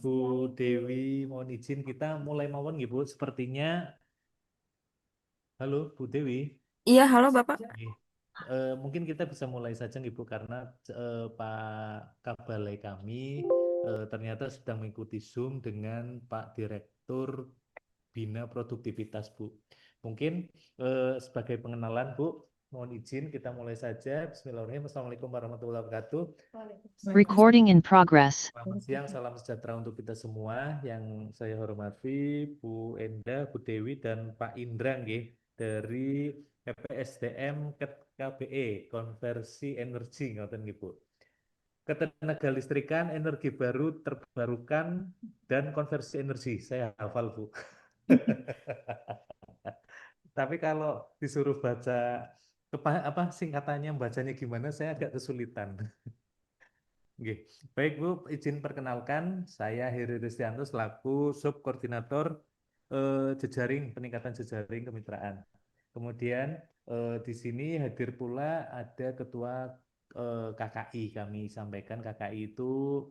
Bu Dewi, mohon izin kita mulai mawon nggih Bu. Sepertinya, halo Bu Dewi. Iya, halo Bapak. Nggih. Mungkin kita bisa mulai saja nggih Bu karena Pak Kabalai kami ternyata sedang mengikuti Zoom dengan Pak Direktur Bina Produktivitas Bu. Mungkin sebagai pengenalan Bu, mohon izin kita mulai saja. Bismillahirrahmanirrahim. Assalamualaikum warahmatullahi wabarakatuh. Recording in progress. Selamat siang, salam sejahtera untuk kita semua. Yang saya hormati Bu Enda, Bu Dewi, dan Pak Indra nggih, dari PPSDM KBE, Konversi Energi, ngoten nggih Bu. Ketenagalistrikan, energi baru terbarukan, dan konversi energi. Saya hafal Bu. Tapi kalau disuruh baca singkatannya, bacanya gimana, saya agak kesulitan. Oke. Baik Bu, izin perkenalkan, saya Heri Ristianto selaku Subkoordinator jejaring peningkatan jejaring kemitraan. Kemudian di sini hadir pula ada Ketua KKI, kami sampaikan KKI itu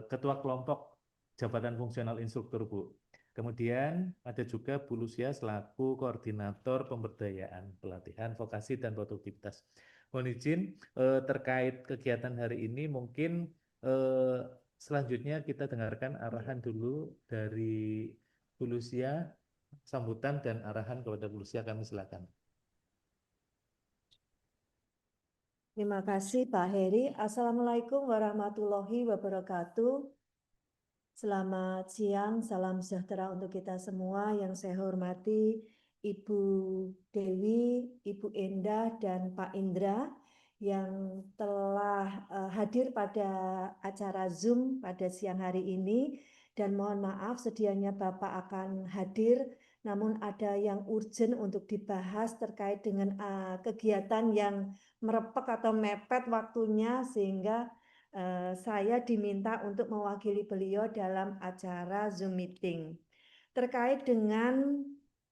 Ketua Kelompok Jabatan Fungsional Instruktur Bu. Kemudian ada juga Bu Lucia selaku Koordinator Pemberdayaan, Pelatihan, Vokasi, dan Produktivitas. Mohon izin terkait kegiatan hari ini mungkin selanjutnya kita dengarkan arahan dulu dari Bu Lucia, sambutan dan arahan kepada Bu Lucia, kami silakan. Terima kasih Pak Heri. Assalamualaikum warahmatullahi wabarakatuh. Selamat siang, salam sejahtera untuk kita semua. Yang saya hormati Ibu Dewi, Ibu Endah, dan Pak Indra yang telah hadir pada acara Zoom pada siang hari ini. Dan mohon maaf sedianya Bapak akan hadir, namun ada yang urgent untuk dibahas terkait dengan kegiatan yang merepek atau mepet waktunya, sehingga saya diminta untuk mewakili beliau dalam acara Zoom meeting. Terkait dengan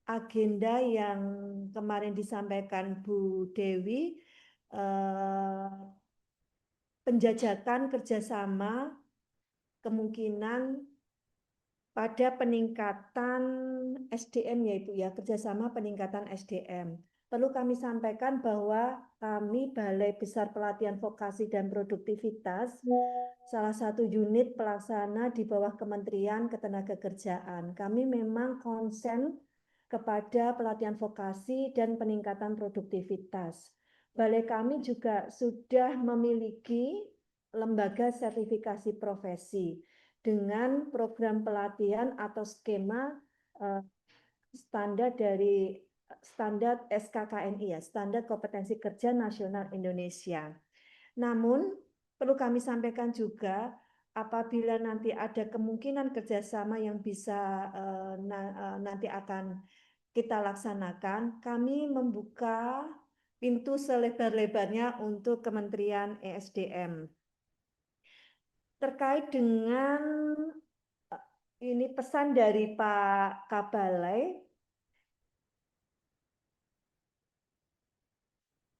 agenda yang kemarin disampaikan Bu Dewi, penjajakan kerjasama kemungkinan pada peningkatan SDM, yaitu ya kerjasama peningkatan SDM. Perlu kami sampaikan bahwa kami Balai Besar Pelatihan Vokasi dan Produktivitas, salah satu unit pelaksana di bawah Kementerian Ketenagakerjaan. Kami memang konsen kepada pelatihan vokasi dan peningkatan produktivitas. Balai kami juga sudah memiliki lembaga sertifikasi profesi dengan program pelatihan atau skema standar dari standar SKKNI, ya, Standar Kompetensi Kerja Nasional Indonesia. Namun perlu kami sampaikan juga, apabila nanti ada kemungkinan kerjasama yang bisa nanti akan kita laksanakan, kami membuka pintu selebar-lebarnya untuk Kementerian ESDM. Terkait dengan ini pesan dari Pak Kabalai,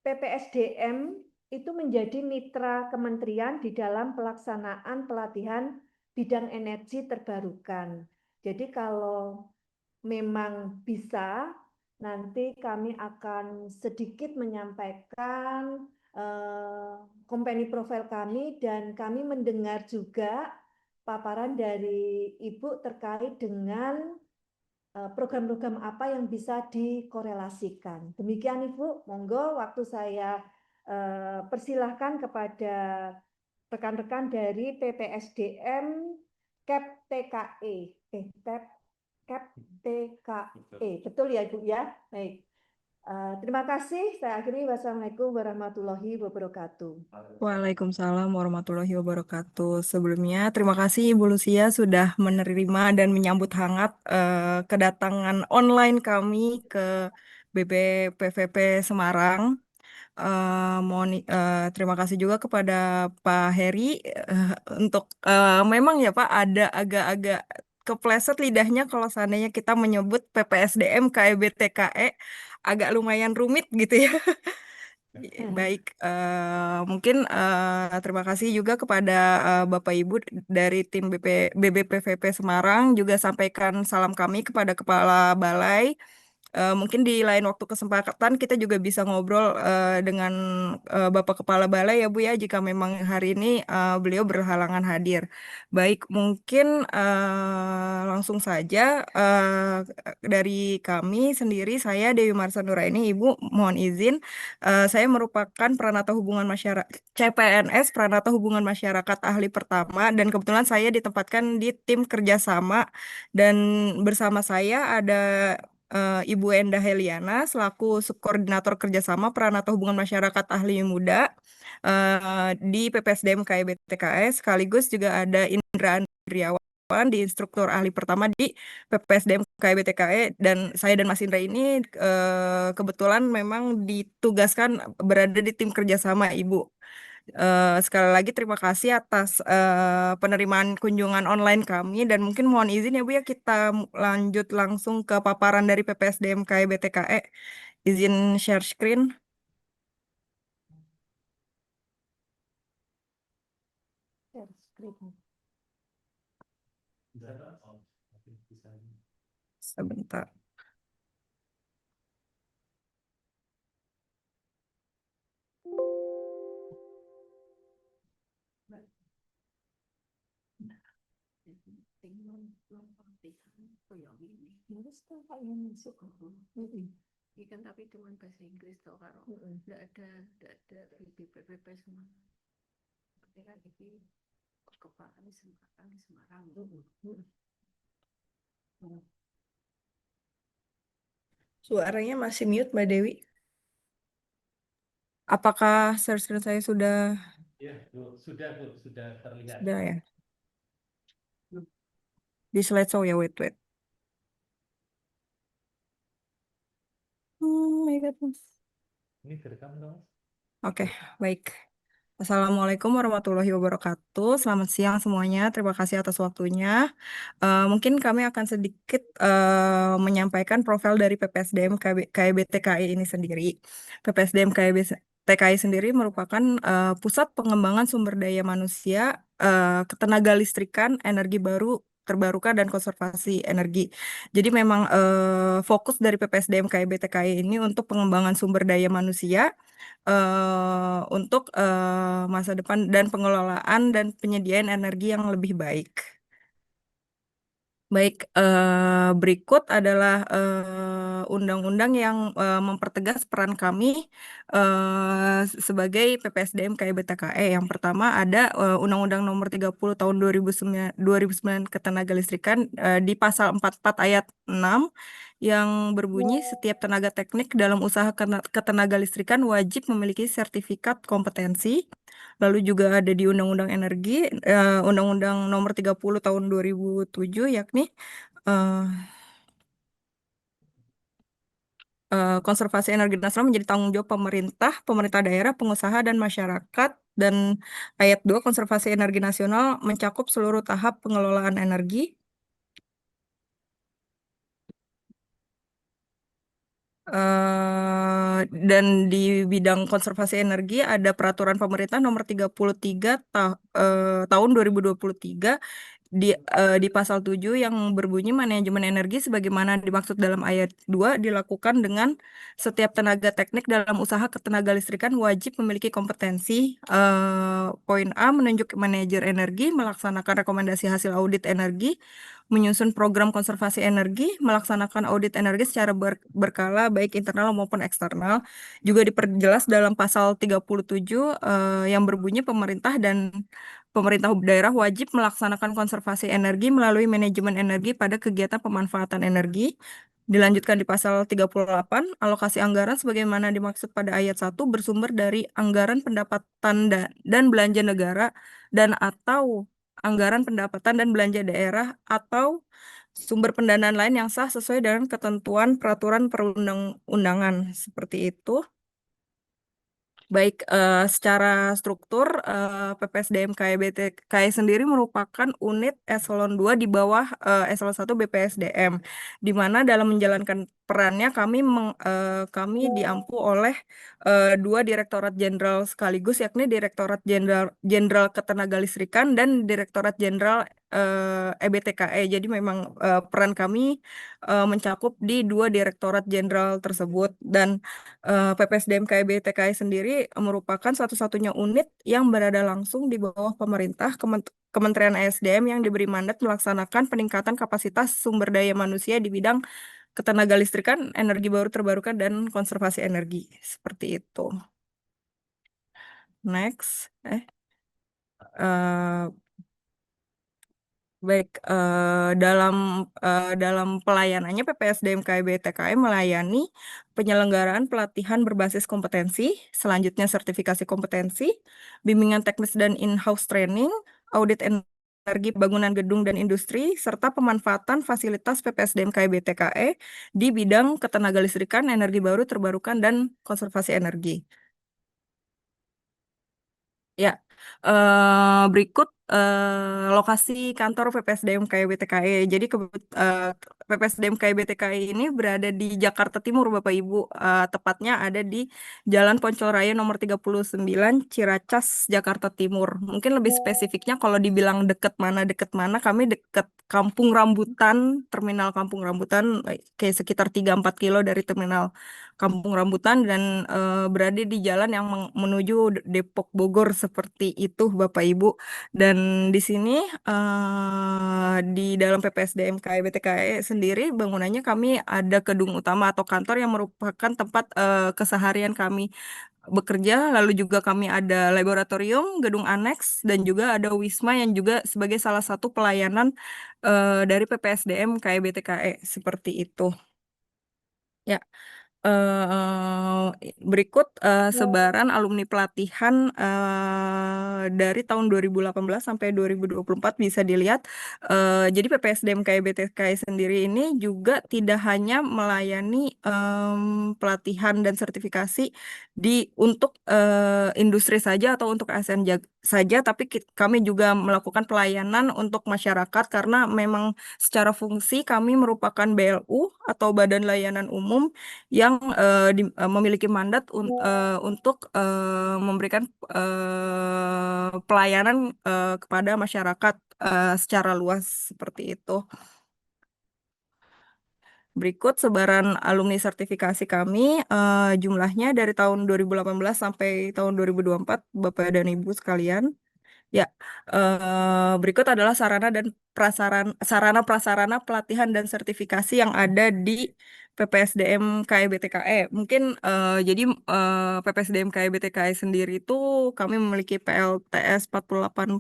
PPSDM itu menjadi mitra kementerian di dalam pelaksanaan pelatihan bidang energi terbarukan. Jadi kalau memang bisa, nanti kami akan sedikit menyampaikan company profile kami, dan kami mendengar juga paparan dari Ibu terkait dengan program-program apa yang bisa dikorelasikan. Demikian Ibu, monggo waktu saya persilahkan kepada rekan-rekan dari PPSDM KEP TKE. KEP TKE, betul ya Ibu ya? Baik. Terima kasih. Saya akhiri. Wassalamualaikum warahmatullahi wabarakatuh. Waalaikumsalam warahmatullahi wabarakatuh. Sebelumnya, terima kasih Ibu Lucia sudah menerima dan menyambut hangat kedatangan online kami ke BPPVP Semarang. Terima kasih juga kepada Pak Heri untuk memang ya Pak ada agak-agak kepleset lidahnya kalau seandainya kita menyebut PPSDM KEB TKE, agak lumayan rumit gitu ya. Baik, mungkin terima kasih juga kepada Bapak Ibu dari tim BBPVP Semarang, juga sampaikan salam kami kepada Kepala Balai. Mungkin di lain waktu kesempatan kita juga bisa ngobrol dengan Bapak Kepala Balai ya Bu ya, jika memang hari ini beliau berhalangan hadir. Baik, mungkin langsung saja dari kami sendiri, saya Dewi Marsa Nuraini, Ibu mohon izin, saya merupakan Pranata Hubungan Masyarakat CPNS Pranata Hubungan Masyarakat Ahli Pertama, dan kebetulan saya ditempatkan di tim kerjasama, dan bersama saya ada Ibu Endah Heliana selaku Subkoordinator Kerjasama Pranata Hubungan Masyarakat Ahli Muda di PPSDM KIB TKS, sekaligus juga ada Indra Andriawan di Instruktur Ahli Pertama di PPSDM KIB TKE, dan saya dan Mas Indra ini kebetulan memang ditugaskan berada di tim kerjasama Ibu. Sekali lagi terima kasih atas penerimaan kunjungan online kami, dan mungkin mohon izin ya Bu ya, kita lanjut langsung ke paparan dari PPSDM KIB TKE. Izin share screen. Share screen. Sebentar. Terus tuh Pak yang masuk. Iya kan, tapi cuma bahasa Inggris toh, karo nggak ada BBPP semua. Ketika itu kepala di Semarang. Suaranya masih mute Mbak Dewi. Apakah share screen saya sudah Ya, Bu, sudah terlihat. sudah ya? Di slideshow ya, wait. My goodness. Ini direkam dong. Oke, baik. Assalamualaikum warahmatullahi wabarakatuh. Selamat siang semuanya. Terima kasih atas waktunya. Mungkin kami akan sedikit menyampaikan profil dari PPSDM KIB TKI ini sendiri. PPSDM KIB TKI sendiri merupakan pusat pengembangan sumber daya manusia, ketenaga listrikan, energi baru, terbarukan, dan konservasi energi. Jadi memang fokus dari PPSDM KIB TKI ini untuk pengembangan sumber daya manusia untuk masa depan dan pengelolaan dan penyediaan energi yang lebih baik. Baik, berikut adalah undang-undang yang mempertegas peran kami sebagai PPSDM KIB TKE. Yang pertama ada Undang-Undang Nomor 30 Tahun 2009 Ketenagalistrikan di pasal 44 ayat 6 yang berbunyi setiap tenaga teknik dalam usaha ketenagalistrikan wajib memiliki sertifikat kompetensi. Lalu juga ada di Undang-Undang Energi, Undang-Undang Nomor 30 Tahun 2007, yakni konservasi energi nasional menjadi tanggung jawab pemerintah daerah, pengusaha, dan masyarakat. Dan ayat 2, konservasi energi nasional mencakup seluruh tahap pengelolaan energi. Dan di bidang konservasi energi ada peraturan pemerintah nomor 33 tahun 2023 di pasal 7 yang berbunyi manajemen energi sebagaimana dimaksud dalam ayat 2 dilakukan dengan setiap tenaga teknik dalam usaha ketenagalistrikan wajib memiliki kompetensi. Poin A, menunjuk manajer energi, melaksanakan rekomendasi hasil audit energi, menyusun program konservasi energi, melaksanakan audit energi secara berkala baik internal maupun eksternal. Juga diperjelas dalam pasal 37 yang berbunyi pemerintah daerah wajib melaksanakan konservasi energi melalui manajemen energi pada kegiatan pemanfaatan energi. Dilanjutkan di pasal 38, alokasi anggaran sebagaimana dimaksud pada ayat 1 bersumber dari anggaran pendapatan dan belanja negara dan atau anggaran pendapatan dan belanja daerah atau sumber pendanaan lain yang sah sesuai dengan ketentuan peraturan perundang-undangan. Seperti itu. Baik, secara struktur PPSDM KI sendiri merupakan unit eselon 2 di bawah eselon 1 BPSDM, di mana dalam menjalankan perannya kami diampu oleh dua direktorat jenderal sekaligus, yakni Direktorat Jenderal Ketenagalistrikan dan Direktorat Jenderal EBTKE. Jadi memang peran kami mencakup di dua direktorat jenderal tersebut, dan PPSDM KEBTKE sendiri merupakan satu-satunya unit yang berada langsung di bawah pemerintah Kementerian ESDM yang diberi mandat melaksanakan peningkatan kapasitas sumber daya manusia di bidang ketenagalistrikan, energi baru terbarukan, dan konservasi energi. Seperti itu. Next. Eh, Baik, dalam pelayanannya PPSDM KEBTKE melayani penyelenggaraan pelatihan berbasis kompetensi, selanjutnya sertifikasi kompetensi, bimbingan teknis dan in-house training, audit energi bangunan gedung dan industri, serta pemanfaatan fasilitas PPSDM KEBTKE di bidang ketenagalistrikan, energi baru terbarukan, dan konservasi energi. Ya, berikut lokasi kantor PPSDM KEBTKE. Jadi PPSDM KEBTKE ini berada di Jakarta Timur, Bapak Ibu. Tepatnya ada di Jalan Poncol Raya nomor 39, Ciracas, Jakarta Timur. Mungkin lebih spesifiknya kalau dibilang deket mana, kami deket Kampung Rambutan, Terminal Kampung Rambutan, kayak sekitar 3-4 kilo dari Terminal Kampung Rambutan, dan berada di jalan yang menuju Depok Bogor, seperti itu Bapak Ibu. Dan di sini di dalam PPSDM KEBTKE sendiri bangunannya kami ada gedung utama atau kantor yang merupakan tempat keseharian kami bekerja, lalu juga kami ada laboratorium, gedung aneks, dan juga ada wisma yang juga sebagai salah satu pelayanan dari PPSDM KEBTKE, seperti itu. Ya. Berikut sebaran alumni pelatihan dari tahun 2018 sampai 2024 bisa dilihat. Jadi PPSDM KEBTKE sendiri ini juga tidak hanya melayani pelatihan dan sertifikasi untuk industri saja atau untuk ASN saja, tapi kami juga melakukan pelayanan untuk masyarakat karena memang secara fungsi kami merupakan BLU atau Badan Layanan Umum yang memiliki mandat untuk memberikan pelayanan kepada masyarakat secara luas, seperti itu. Berikut sebaran alumni sertifikasi kami, jumlahnya dari tahun 2018 sampai tahun 2024, Bapak dan Ibu sekalian. Ya, berikut adalah sarana prasarana pelatihan dan sertifikasi yang ada di PPSDM KEBTKE. Mungkin jadi PPSDM KEBTKE sendiri itu kami memiliki PLTS 48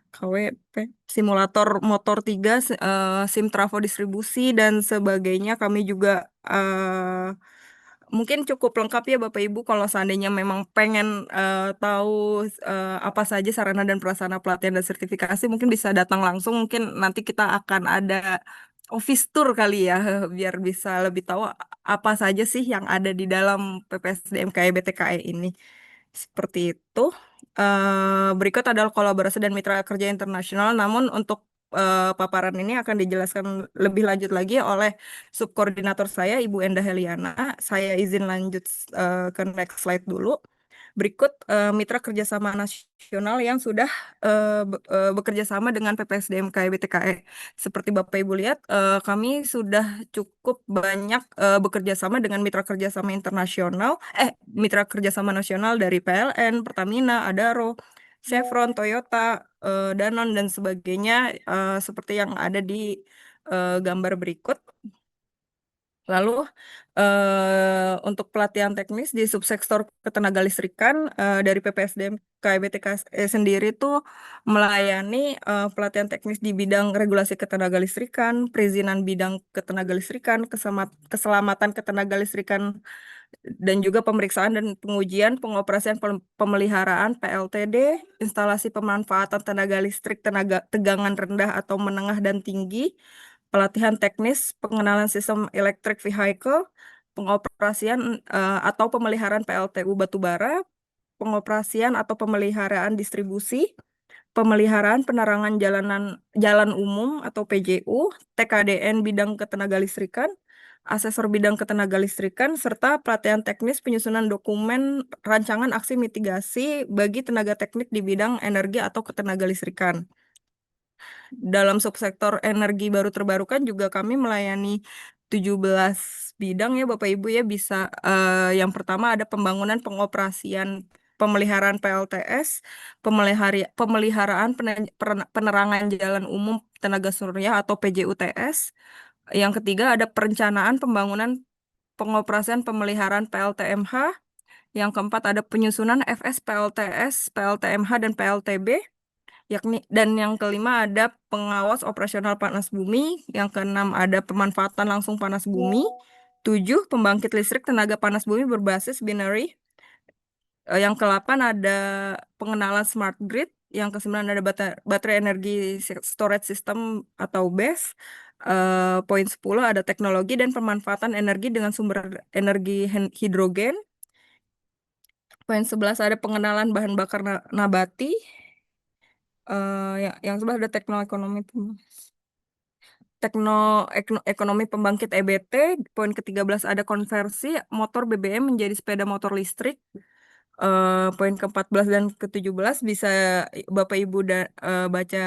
KWP, simulator motor 3, SIM trafo distribusi dan sebagainya. Kami juga mungkin cukup lengkap ya Bapak Ibu kalau seandainya memang pengen tahu apa saja sarana dan prasarana pelatihan dan sertifikasi, mungkin bisa datang langsung. Mungkin nanti kita akan ada office tour kali ya, biar bisa lebih tahu apa saja sih yang ada di dalam PPSDM KEBTKE ini. Seperti itu. Berikut adalah kolaborasi dan mitra kerja internasional, namun untuk paparan ini akan dijelaskan lebih lanjut lagi oleh subkoordinator saya, Ibu Endah Heliana. Saya izin lanjut ke next slide dulu. Berikut mitra kerjasama nasional yang sudah bekerja sama dengan PPSDM KEBTKE. Seperti Bapak Ibu lihat, kami sudah cukup banyak bekerja sama dengan mitra kerjasama internasional, mitra kerjasama nasional dari PLN, Pertamina, Adaro, Chevron, Toyota, Danone, dan sebagainya, seperti yang ada di gambar berikut. Lalu untuk pelatihan teknis di subsektor ketenagalistrikan dari PPSDM KEBTKE sendiri itu melayani pelatihan teknis di bidang regulasi ketenagalistrikan, perizinan bidang ketenagalistrikan, keselamatan ketenagalistrikan, dan juga pemeriksaan dan pengujian pengoperasian pemeliharaan PLTD, instalasi pemanfaatan tenaga listrik tegangan rendah atau menengah dan tinggi, pelatihan teknis pengenalan sistem electric vehicle, pengoperasian atau pemeliharaan PLTU batubara, pengoperasian atau pemeliharaan distribusi, pemeliharaan penerangan jalan umum atau PJU, TKDN bidang ketenagalistrikan, asesor bidang ketenagalistrikan, serta pelatihan teknis penyusunan dokumen rancangan aksi mitigasi bagi tenaga teknik di bidang energi atau ketenagalistrikan. Dalam subsektor energi baru terbarukan juga kami melayani 17 bidang ya Bapak Ibu ya, bisa yang pertama ada pembangunan, pengoperasian, pemeliharaan PLTS, pemeliharaan penerangan jalan umum tenaga surya atau PJUTS. Yang ketiga ada perencanaan, pembangunan, pengoperasian, pemeliharaan PLTMH. Yang keempat ada penyusunan FS PLTS, PLTMH dan PLTB. Dan yang kelima ada pengawas operasional panas bumi. Yang keenam ada pemanfaatan langsung panas bumi. 7, pembangkit listrik tenaga panas bumi berbasis binary. Yang ke-8 ada pengenalan smart grid. Yang ke-9 ada baterai energi storage system atau BESS. Poin 10 ada teknologi dan pemanfaatan energi dengan sumber energi hidrogen. Poin 11 ada pengenalan bahan bakar nabati. Yang sebelah ada ekonomi pembangkit EBT. Poin ke-13 ada konversi motor BBM menjadi sepeda motor listrik. Poin ke-14 dan ke-17 bisa Bapak Ibu baca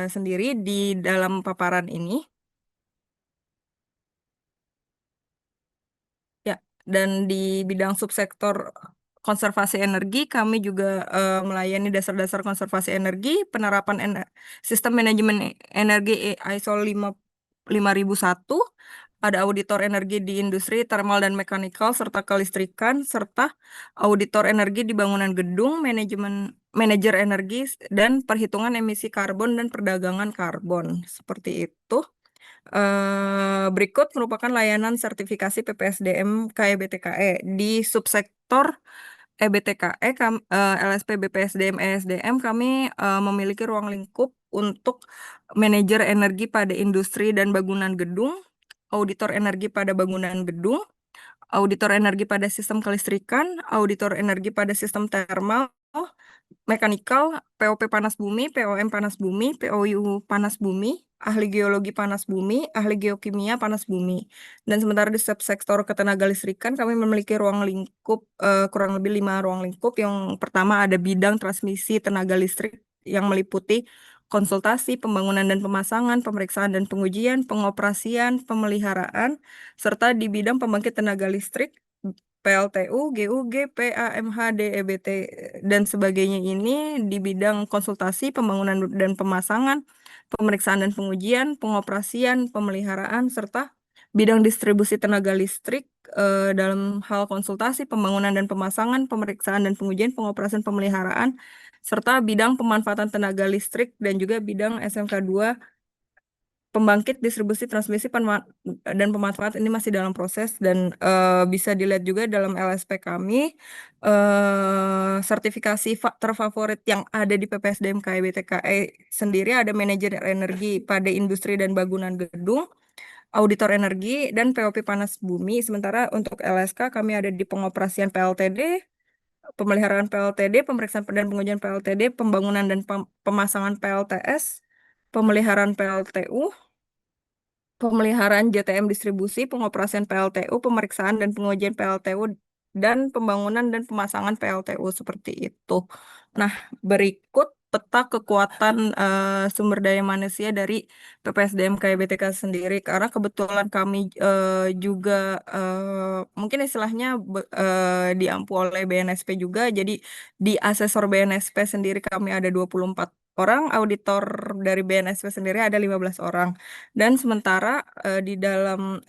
sendiri di dalam paparan ini. Ya, dan di bidang subsektor konservasi energi, kami juga melayani dasar-dasar konservasi energi, penerapan sistem manajemen energi ISO 5001, ada auditor energi di industri, thermal dan mekanikal, serta kelistrikan, serta auditor energi di bangunan gedung, manajer energi, dan perhitungan emisi karbon dan perdagangan karbon. Seperti itu. Berikut merupakan layanan sertifikasi PPSDM KEBTKE. Di subsektor EBTKE, LSP BPSDM ESDM, kami memiliki ruang lingkup untuk manajer energi pada industri dan bangunan gedung, auditor energi pada bangunan gedung, auditor energi pada sistem kelistrikan, auditor energi pada sistem thermal, mekanikal, POP panas bumi, POM panas bumi, POU panas bumi, ahli geologi panas bumi, ahli geokimia panas bumi. Dan sementara di subsektor ketenagalistrikan kami memiliki ruang lingkup kurang lebih 5 ruang lingkup. Yang pertama ada bidang transmisi tenaga listrik yang meliputi konsultasi, pembangunan dan pemasangan, pemeriksaan dan pengujian, pengoperasian, pemeliharaan, serta di bidang pembangkit tenaga listrik PLTU, GUG, PAMH, DEBT, dan sebagainya ini di bidang konsultasi, pembangunan dan pemasangan, pemeriksaan dan pengujian, pengoperasian, pemeliharaan, serta bidang distribusi tenaga listrik dalam hal konsultasi, pembangunan dan pemasangan, pemeriksaan dan pengujian, pengoperasian, pemeliharaan, serta bidang pemanfaatan tenaga listrik dan juga bidang SMK 2 pembangkit, distribusi, transmisi, dan pemanfaatan ini masih dalam proses dan bisa dilihat juga dalam LSP kami sertifikasi terfavorit yang ada di PPSDM KEBTKE sendiri ada manajer energi pada industri dan bangunan gedung, auditor energi, dan POP panas bumi. Sementara untuk LSK kami ada di pengoperasian PLTD, pemeliharaan PLTD, pemeriksaan dan pengujian PLTD, pembangunan dan pemasangan PLTS, pemeliharaan PLTU, pemeliharaan JTM distribusi, pengoperasian PLTU, pemeriksaan dan pengujian PLTU, dan pembangunan dan pemasangan PLTU seperti itu. Nah, berikut peta kekuatan sumber daya manusia dari PPSDM KBTK sendiri, karena kebetulan kami juga mungkin istilahnya diampu oleh BNSP juga, jadi di asesor BNSP sendiri kami ada 24 orang, auditor dari BNSP sendiri ada 15 orang. Dan sementara di dalam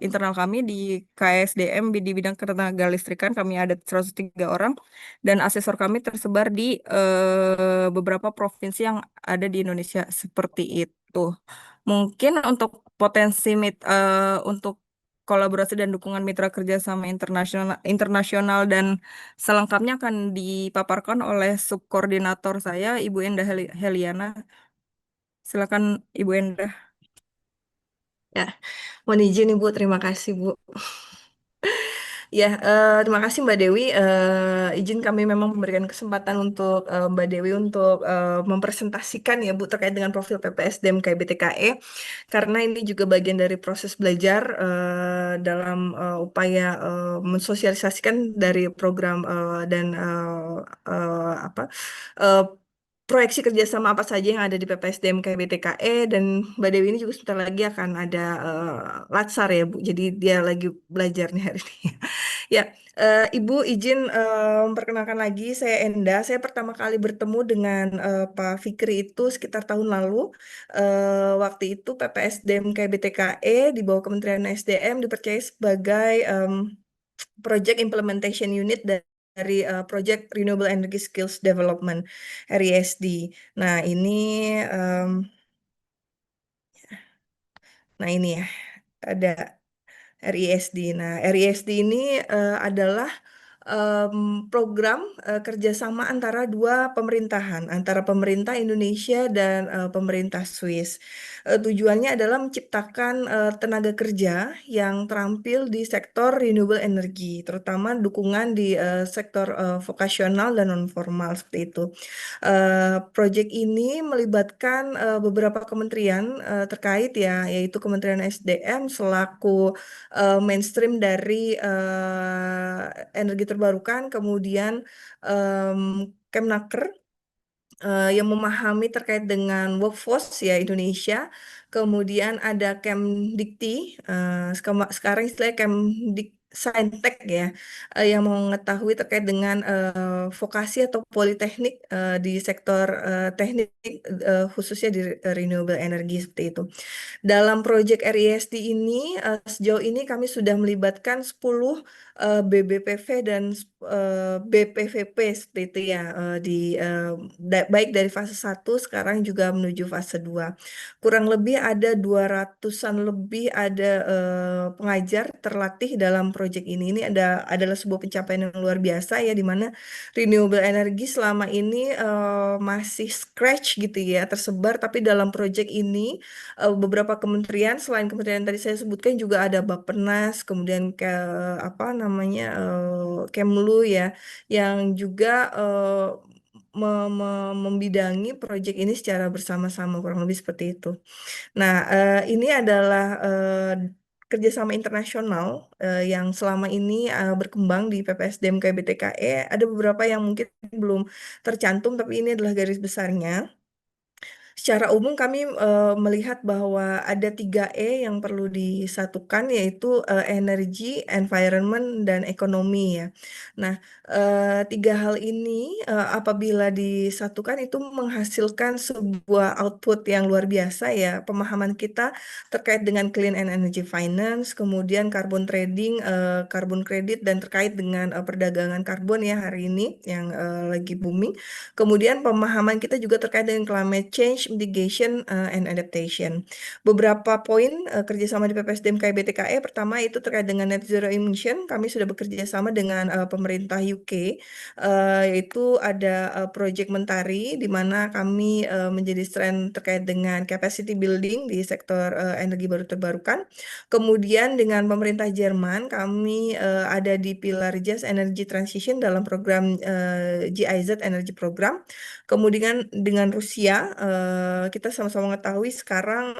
internal kami di KSDM di bidang ketenaga listrikan kami ada 103 orang dan asesor kami tersebar di beberapa provinsi yang ada di Indonesia seperti itu. Mungkin untuk potensi untuk kolaborasi dan dukungan mitra kerja sama internasional dan selengkapnya akan dipaparkan oleh subkoordinator saya, Ibu Endah Heliana. Silakan Ibu Endah. Ya, mohon izin Ibu, terima kasih Bu. Ya, terima kasih Mbak Dewi. Izin kami memang memberikan kesempatan untuk Mbak Dewi untuk mempresentasikan ya Bu terkait dengan profil PPSDM KBTKE karena ini juga bagian dari proses belajar dalam upaya mensosialisasikan dari program dan apa eh, proyeksi kerjasama apa saja yang ada di PPSDM KBTKE dan Mbak Dewi ini juga sebentar lagi akan ada latsar ya Bu. Jadi dia lagi belajar nih hari ini. Ya, Ibu izin memperkenalkan lagi, saya Enda. Saya pertama kali bertemu dengan Pak Fikri itu sekitar tahun lalu. Waktu itu PPSDM KBTKE di bawah Kementerian SDM dipercaya sebagai Project Implementation Unit dari Project Renewable Energy Skills Development (RESD). Nah, em, ini ya ada RESD. Nah, RESD ini adalah program kerjasama antara dua pemerintahan, antara pemerintah Indonesia dan pemerintah Swiss. Tujuannya adalah menciptakan tenaga kerja yang terampil di sektor renewable energy, terutama dukungan di sektor vokasional dan non formal seperti itu. Proyek ini melibatkan beberapa kementerian terkait ya, yaitu Kementerian SDM selaku mainstream dari energi terbarukan, kemudian em, Kemnaker yang memahami terkait dengan workforce ya Indonesia, kemudian ada Kemdikti, sekarang istilahnya Kemdik Saintek ya, yang mengetahui terkait dengan vokasi atau politeknik di sektor teknik khususnya di renewable energy seperti itu. Dalam proyek RISD ini, sejauh ini kami sudah melibatkan 10 BBPV dan BPVP seperti itu ya, baik dari fase 1 sekarang juga menuju fase 2. Kurang lebih ada 200-an lebih ada pengajar terlatih dalam proyek ini. Ini adalah sebuah pencapaian yang luar biasa ya, di mana renewable energy selama ini masih scratch gitu ya, tersebar, tapi dalam proyek ini beberapa kementerian selain kementerian yang tadi saya sebutkan juga ada Bappenas, kemudian ke apa namanya Kemlu ya, yang juga membidangi proyek ini secara bersama-sama kurang lebih seperti itu. Nah, ini adalah kerjasama internasional yang selama ini berkembang di PPSDM KBTKE. Ada beberapa yang mungkin belum tercantum, tapi ini adalah garis besarnya. Secara umum kami melihat bahwa ada 3E yang perlu disatukan, yaitu energi, environment, dan ekonomi ya. Nah, tiga hal ini apabila disatukan itu menghasilkan sebuah output yang luar biasa ya. Pemahaman kita terkait dengan clean and energy finance, kemudian carbon trading, carbon credit, dan terkait dengan perdagangan karbon ya hari ini yang lagi booming. Kemudian pemahaman kita juga terkait dengan climate change, mitigation, and adaptation. Beberapa poin kerjasama di PPSDM KBTKE, pertama itu terkait dengan net zero emission. Kami sudah bekerja sama dengan pemerintah UK, yaitu ada Project Mentari, di mana kami menjadi strand terkait dengan capacity building di sektor energi baru terbarukan. Kemudian dengan pemerintah Jerman, kami ada di pilar Just Energy Transition dalam program GIZ Energy Program. Kemudian dengan Rusia, kita sama-sama mengetahui sekarang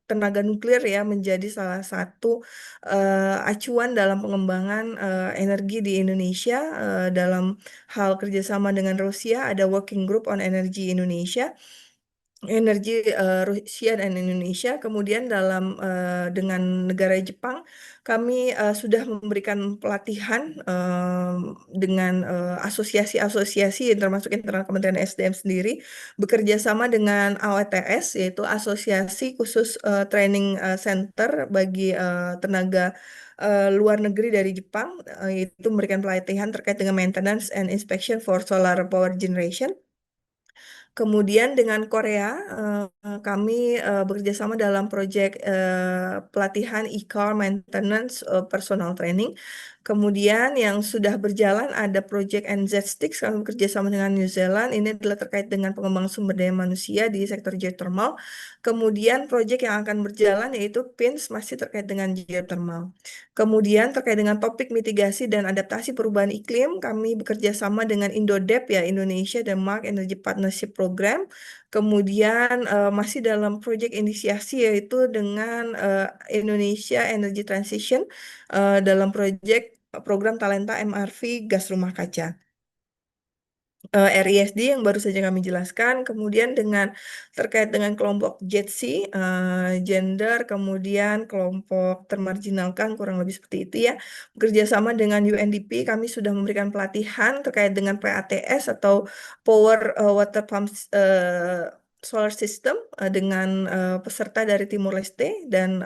tenaga nuklir ya menjadi salah satu acuan dalam pengembangan energi di Indonesia. Dalam hal kerjasama dengan Rusia, ada Working Group on Energy Indonesia, energi Rusia dan Indonesia. Kemudian dengan negara Jepang, kami sudah memberikan pelatihan dengan asosiasi-asosiasi termasuk internal Kementerian SDM sendiri, bekerja sama dengan AOTS, yaitu Asosiasi Khusus Training Center bagi tenaga luar negeri dari Jepang, yaitu memberikan pelatihan terkait dengan maintenance and inspection for solar power generation. Kemudian dengan Korea, kami bekerja sama dalam proyek pelatihan e-car maintenance personal training. Kemudian yang sudah berjalan ada proyek NZ6, kami bekerja sama dengan New Zealand. Ini adalah terkait dengan pengembangan sumber daya manusia di sektor geothermal. Kemudian proyek yang akan berjalan yaitu PINS masih terkait dengan geothermal. Kemudian terkait dengan topik mitigasi dan adaptasi perubahan iklim, kami bekerja sama dengan Indodep ya, Indonesia Denmark Energy Partnership Program. Kemudian masih dalam proyek inisiasi yaitu dengan Indonesia Energy Transition dalam proyek program Talenta MRV gas rumah kaca. RISD yang baru saja kami jelaskan, kemudian dengan terkait dengan kelompok JETSI, gender, kemudian kelompok termarginalkan, kurang lebih seperti itu ya. Bekerja sama dengan UNDP, kami sudah memberikan pelatihan terkait dengan PATS atau Power Water Pump Solar System dengan peserta dari Timur Leste dan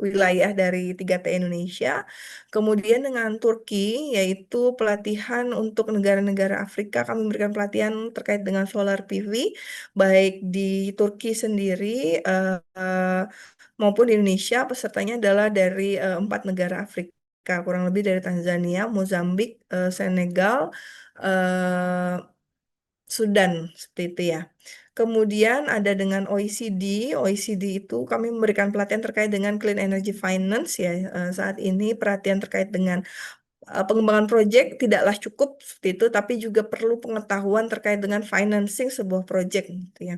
wilayah dari 3T Indonesia. Kemudian dengan Turki, yaitu pelatihan untuk negara-negara Afrika, kami memberikan pelatihan terkait dengan solar PV, baik di Turki sendiri maupun di Indonesia. Pesertanya adalah dari 4 negara Afrika, kurang lebih dari Tanzania, Mozambik, Senegal, eh, Sudan, seperti itu ya. Kemudian ada dengan OECD. OECD itu kami memberikan pelatihan terkait dengan clean energy finance ya. Saat ini perhatian terkait dengan pengembangan proyek tidaklah cukup seperti itu, tapi juga perlu pengetahuan terkait dengan financing sebuah proyek gitu ya.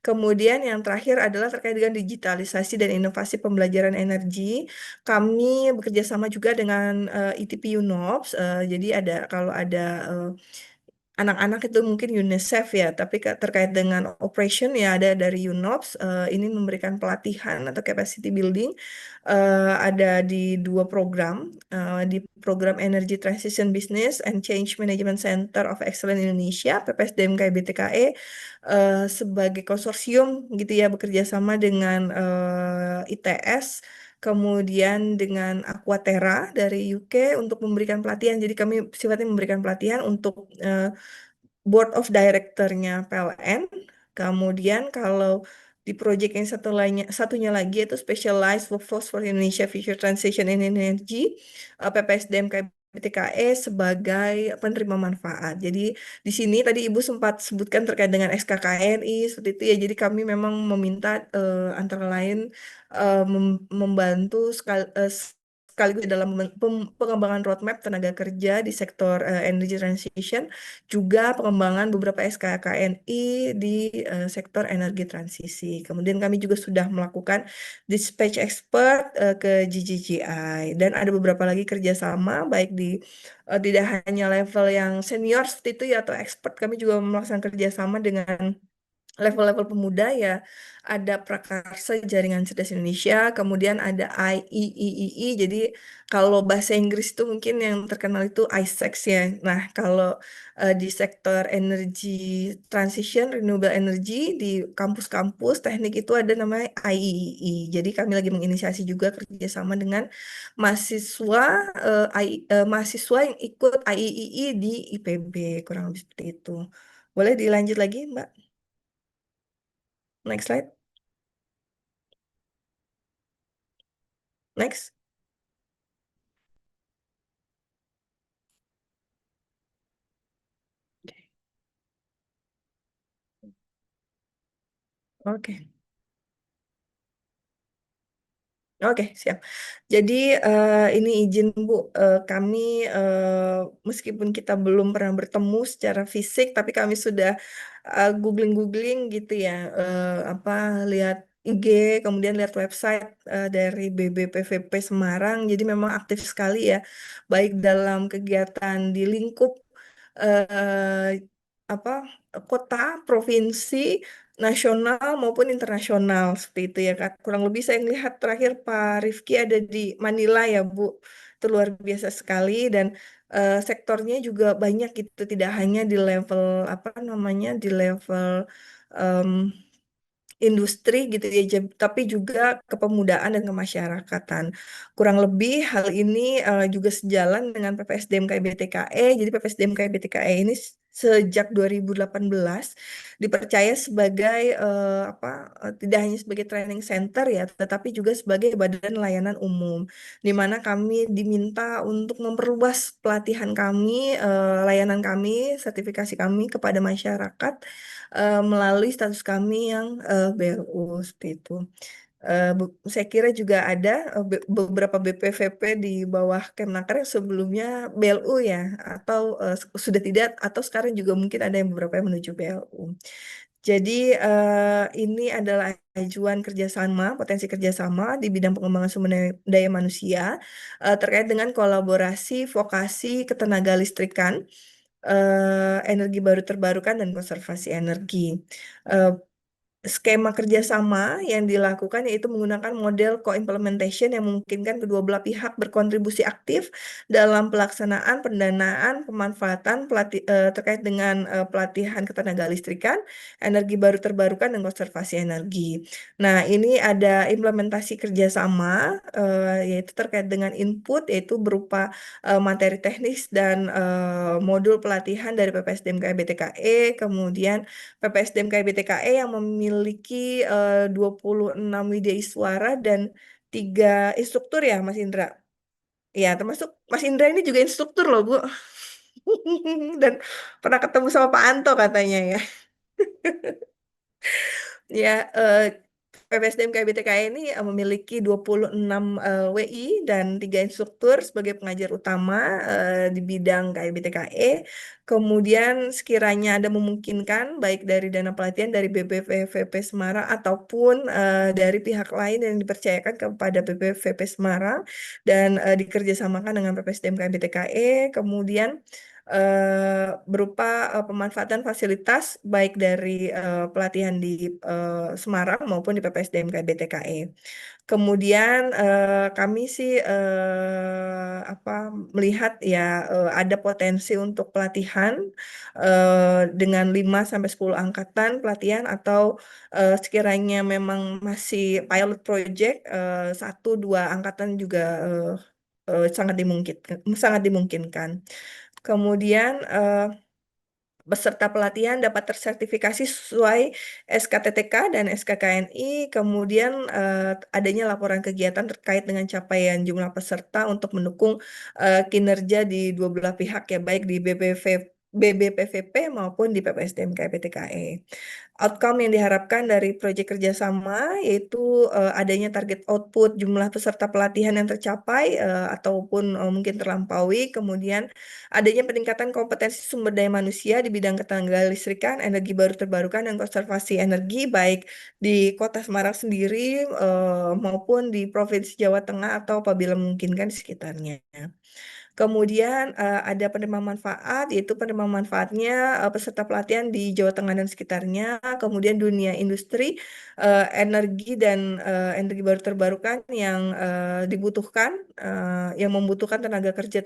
Kemudian yang terakhir adalah terkait dengan digitalisasi dan inovasi pembelajaran energi. Kami bekerja sama juga dengan ITP UNOPS. Jadi kalau ada anak-anak itu mungkin UNICEF ya, tapi terkait dengan operation ya ada dari UNOPS. Ini memberikan pelatihan atau capacity building. Ada di 2 program, di program Energy Transition Business and Change Management Center of Excellence Indonesia, PPSDMK BTKE, sebagai konsorsium gitu ya, bekerja sama dengan ITS. Kemudian dengan Aquaterra dari UK untuk memberikan pelatihan. Jadi kami sifatnya memberikan pelatihan untuk board of director-nya PLN. Kemudian kalau di proyek yang satunya lagi itu Specialized Workforce for Indonesia Future Transition in Energy, PPSDM KBTKE sebagai penerima manfaat. Jadi di sini tadi Ibu sempat sebutkan terkait dengan SKKNI seperti itu ya. Jadi kami memang meminta antara lain membantu sekaligus dalam pengembangan roadmap tenaga kerja di sektor energy transition, juga pengembangan beberapa SKKNI di sektor energi transisi. Kemudian kami juga sudah melakukan dispatch expert ke GGGI dan ada beberapa lagi kerjasama baik di tidak hanya level yang senior seperti itu ya atau expert, kami juga melaksanakan kerjasama dengan level-level pemuda ya, ada Prakarsa Jaringan Cerdas Indonesia, kemudian ada IEEE. Jadi kalau bahasa Inggris itu mungkin yang terkenal itu ISEX ya. Nah, kalau di sektor energi transition renewable energy di kampus-kampus teknik itu ada namanya IEEE. Jadi kami lagi menginisiasi juga kerjasama dengan mahasiswa mahasiswa yang ikut IEEE di IPB, kurang lebih seperti itu. Boleh dilanjut lagi, Mbak? Next slide. Next. Oke. Oke, siap. Jadi ini izin Bu, kami meskipun kita belum pernah bertemu secara fisik, tapi kami sudah googling-googling gitu ya, apa lihat IG, kemudian lihat website dari BBPVP Semarang. Jadi memang aktif sekali ya, baik dalam kegiatan di lingkup eh, apa kota, provinsi, nasional maupun internasional seperti itu ya Kak. Kurang lebih saya melihat terakhir Pak Rifki ada di Manila ya Bu. Itu luar biasa sekali dan sektornya juga banyak gitu, tidak hanya di level apa namanya di level em, industri gitu ya, tapi juga kepemudaan dan kemasyarakatan. Kurang lebih hal ini juga sejalan dengan PPSDM KBTKE. Jadi PPSDM KBTKE ini sejak 2018 dipercaya sebagai tidak hanya sebagai training center ya, tetapi juga sebagai badan layanan umum, di mana kami diminta untuk memperluas pelatihan kami, layanan kami, sertifikasi kami kepada masyarakat melalui status kami yang BLU seperti itu. Saya kira juga ada beberapa BPVP di bawah Kemnaker yang sebelumnya BLU ya, atau sudah tidak, atau sekarang juga mungkin ada yang beberapa yang menuju BLU. Jadi ini adalah ajuan kerjasama, potensi kerjasama di bidang pengembangan sumber daya manusia terkait dengan kolaborasi vokasi ketenaga listrikan, energi baru terbarukan dan konservasi energi. Eh, Skema kerjasama yang dilakukan yaitu menggunakan model co-implementation yang memungkinkan kedua belah pihak berkontribusi aktif dalam pelaksanaan, pendanaan, pemanfaatan terkait dengan pelatihan ketenaga listrikan, energi baru terbarukan, dan konservasi energi. Nah, ini ada implementasi kerjasama yaitu terkait dengan input yaitu berupa materi teknis dan modul pelatihan dari PPSDM BTKE, kemudian PPSDM BTKE yang memiliki 26 wideiswara dan 3 instruktur ya Mas Indra. Ya, termasuk Mas Indra ini juga instruktur loh, Bu. Dan pernah ketemu sama Pak Anto katanya ya. Ya, PPSDM KBTKI ini memiliki 26 WI dan 3 instruktur sebagai pengajar utama di bidang KBTKE. Kemudian sekiranya ada memungkinkan baik dari dana pelatihan dari BPVP Semarang ataupun dari pihak lain yang dipercayakan kepada BPVP Semarang dan dikerjasamakan dengan PPSDM KBTKE, kemudian berupa pemanfaatan fasilitas baik dari pelatihan di Semarang maupun di PPSDM BTKE. Kemudian kami sih melihat ya ada potensi untuk pelatihan dengan 5 sampai 10 angkatan pelatihan atau sekiranya memang masih pilot project 1-2 angkatan juga sangat dimungkinkan. Kemudian peserta pelatihan dapat tersertifikasi sesuai SKTTK dan SKKNI, kemudian adanya laporan kegiatan terkait dengan capaian jumlah peserta untuk mendukung kinerja di dua belah pihak ya, baik di BBPVP maupun di PPSDM KPTKE. Outcome yang diharapkan dari proyek kerjasama yaitu adanya target output jumlah peserta pelatihan yang tercapai ataupun mungkin terlampaui, kemudian adanya peningkatan kompetensi sumber daya manusia di bidang ketenaga listrikan, energi baru terbarukan, dan konservasi energi baik di Kota Semarang sendiri maupun di Provinsi Jawa Tengah atau apabila memungkinkan di sekitarnya. Kemudian ada penerima manfaat, yaitu penerima manfaatnya peserta pelatihan di Jawa Tengah dan sekitarnya. Kemudian dunia industri, energi dan energi baru terbarukan yang dibutuhkan, yang membutuhkan tenaga kerja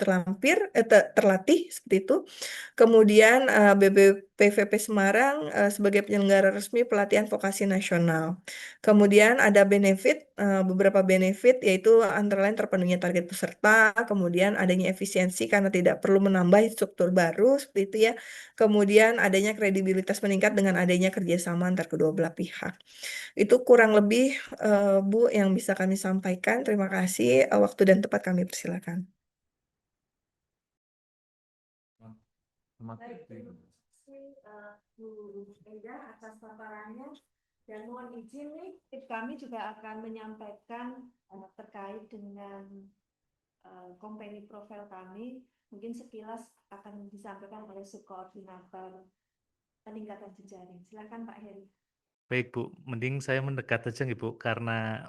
terlatih seperti itu. Kemudian BBPVP Semarang sebagai penyelenggara resmi pelatihan vokasi nasional. Kemudian ada beberapa benefit yaitu antara lain terpenuhnya target peserta, kemudian adanya efisiensi karena tidak perlu menambah struktur baru seperti itu ya. Kemudian adanya kredibilitas meningkat dengan adanya kerjasama antar kedua belah pihak. Itu kurang lebih Bu yang bisa kami sampaikan. Terima kasih. Waktu dan tempat kami persilakan. Baik, terima kasih Bu Enda atas paparannya, dan mohon izin nih kami juga akan menyampaikan terkait dengan company profile kami, mungkin sekilas akan disampaikan oleh subkoordinator peningkatan jejaring. Silakan Pak Heri. Baik Bu, mending saya mendekat aja nih Bu, karena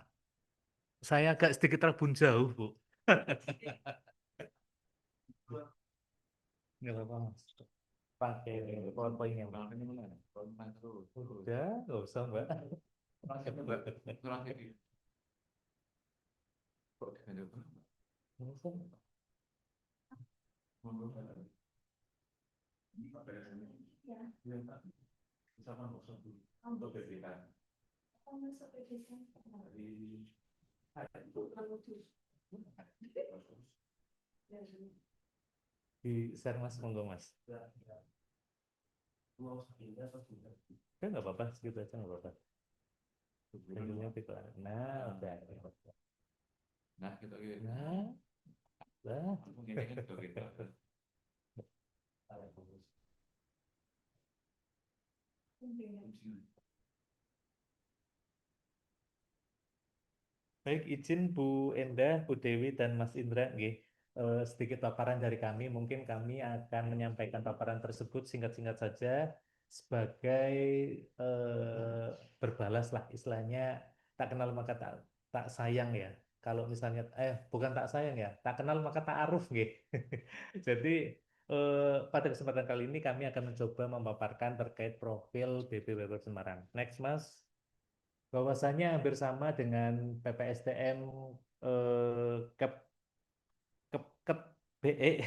saya agak sedikit rabun jauh Bu. Nggak apa-apa Mas. Pakai PowerPoint-nya Mbak. Udah, nggak usah Mbak. Di share Mas, monggo Mas. Kan nggak apa-apa, segitu aja nggak apa-apa. Tingginya tipe. Nah, udah. Nah, gitu gitu. Nah, lah. Ini kan gitu gitu. Baik, izin Bu Endah, Bu Dewi, dan Mas Indra, nggih. Sedikit paparan dari kami. Mungkin kami akan menyampaikan paparan tersebut singkat-singkat saja sebagai berbalas lah istilahnya, tak kenal maka tak sayang ya. Kalau misalnya bukan tak sayang ya, tak kenal maka tak aruf nggih. Jadi pada kesempatan kali ini kami akan mencoba memaparkan terkait profil BPWP Semarang. Next, Mas. Bahwasanya hampir sama dengan PPSDM KEP BE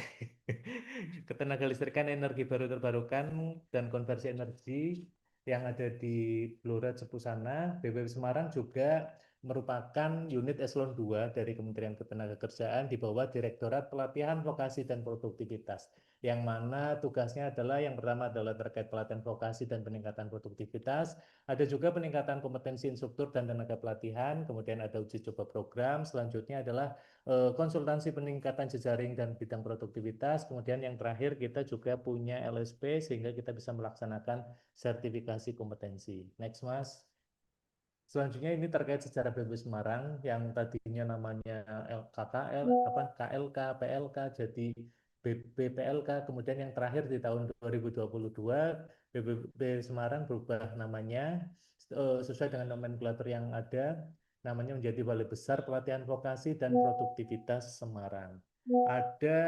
Ketenaga Listrikan Energi Baru Terbarukan dan Konversi Energi yang ada di Blora Cepu sana. BPW Semarang juga merupakan unit eselon 2 dari Kementerian Ketenagakerjaan di bawah Direktorat Pelatihan Vokasi dan Produktivitas, yang mana tugasnya adalah yang pertama adalah terkait pelatihan vokasi dan peningkatan produktivitas, ada juga peningkatan kompetensi instruktur dan tenaga pelatihan, kemudian ada uji coba program, selanjutnya adalah konsultansi peningkatan jejaring dan bidang produktivitas, kemudian yang terakhir kita juga punya LSP sehingga kita bisa melaksanakan sertifikasi kompetensi. Next, Mas. Selanjutnya ini terkait sejarah BPW Semarang yang tadinya namanya KKL, KLK, PLK, jadi BPLK, kemudian yang terakhir di tahun 2022 BPW Semarang berubah namanya sesuai dengan nomenklatur yang ada, namanya menjadi Balai Besar Pelatihan Vokasi dan Produktivitas Semarang. Ada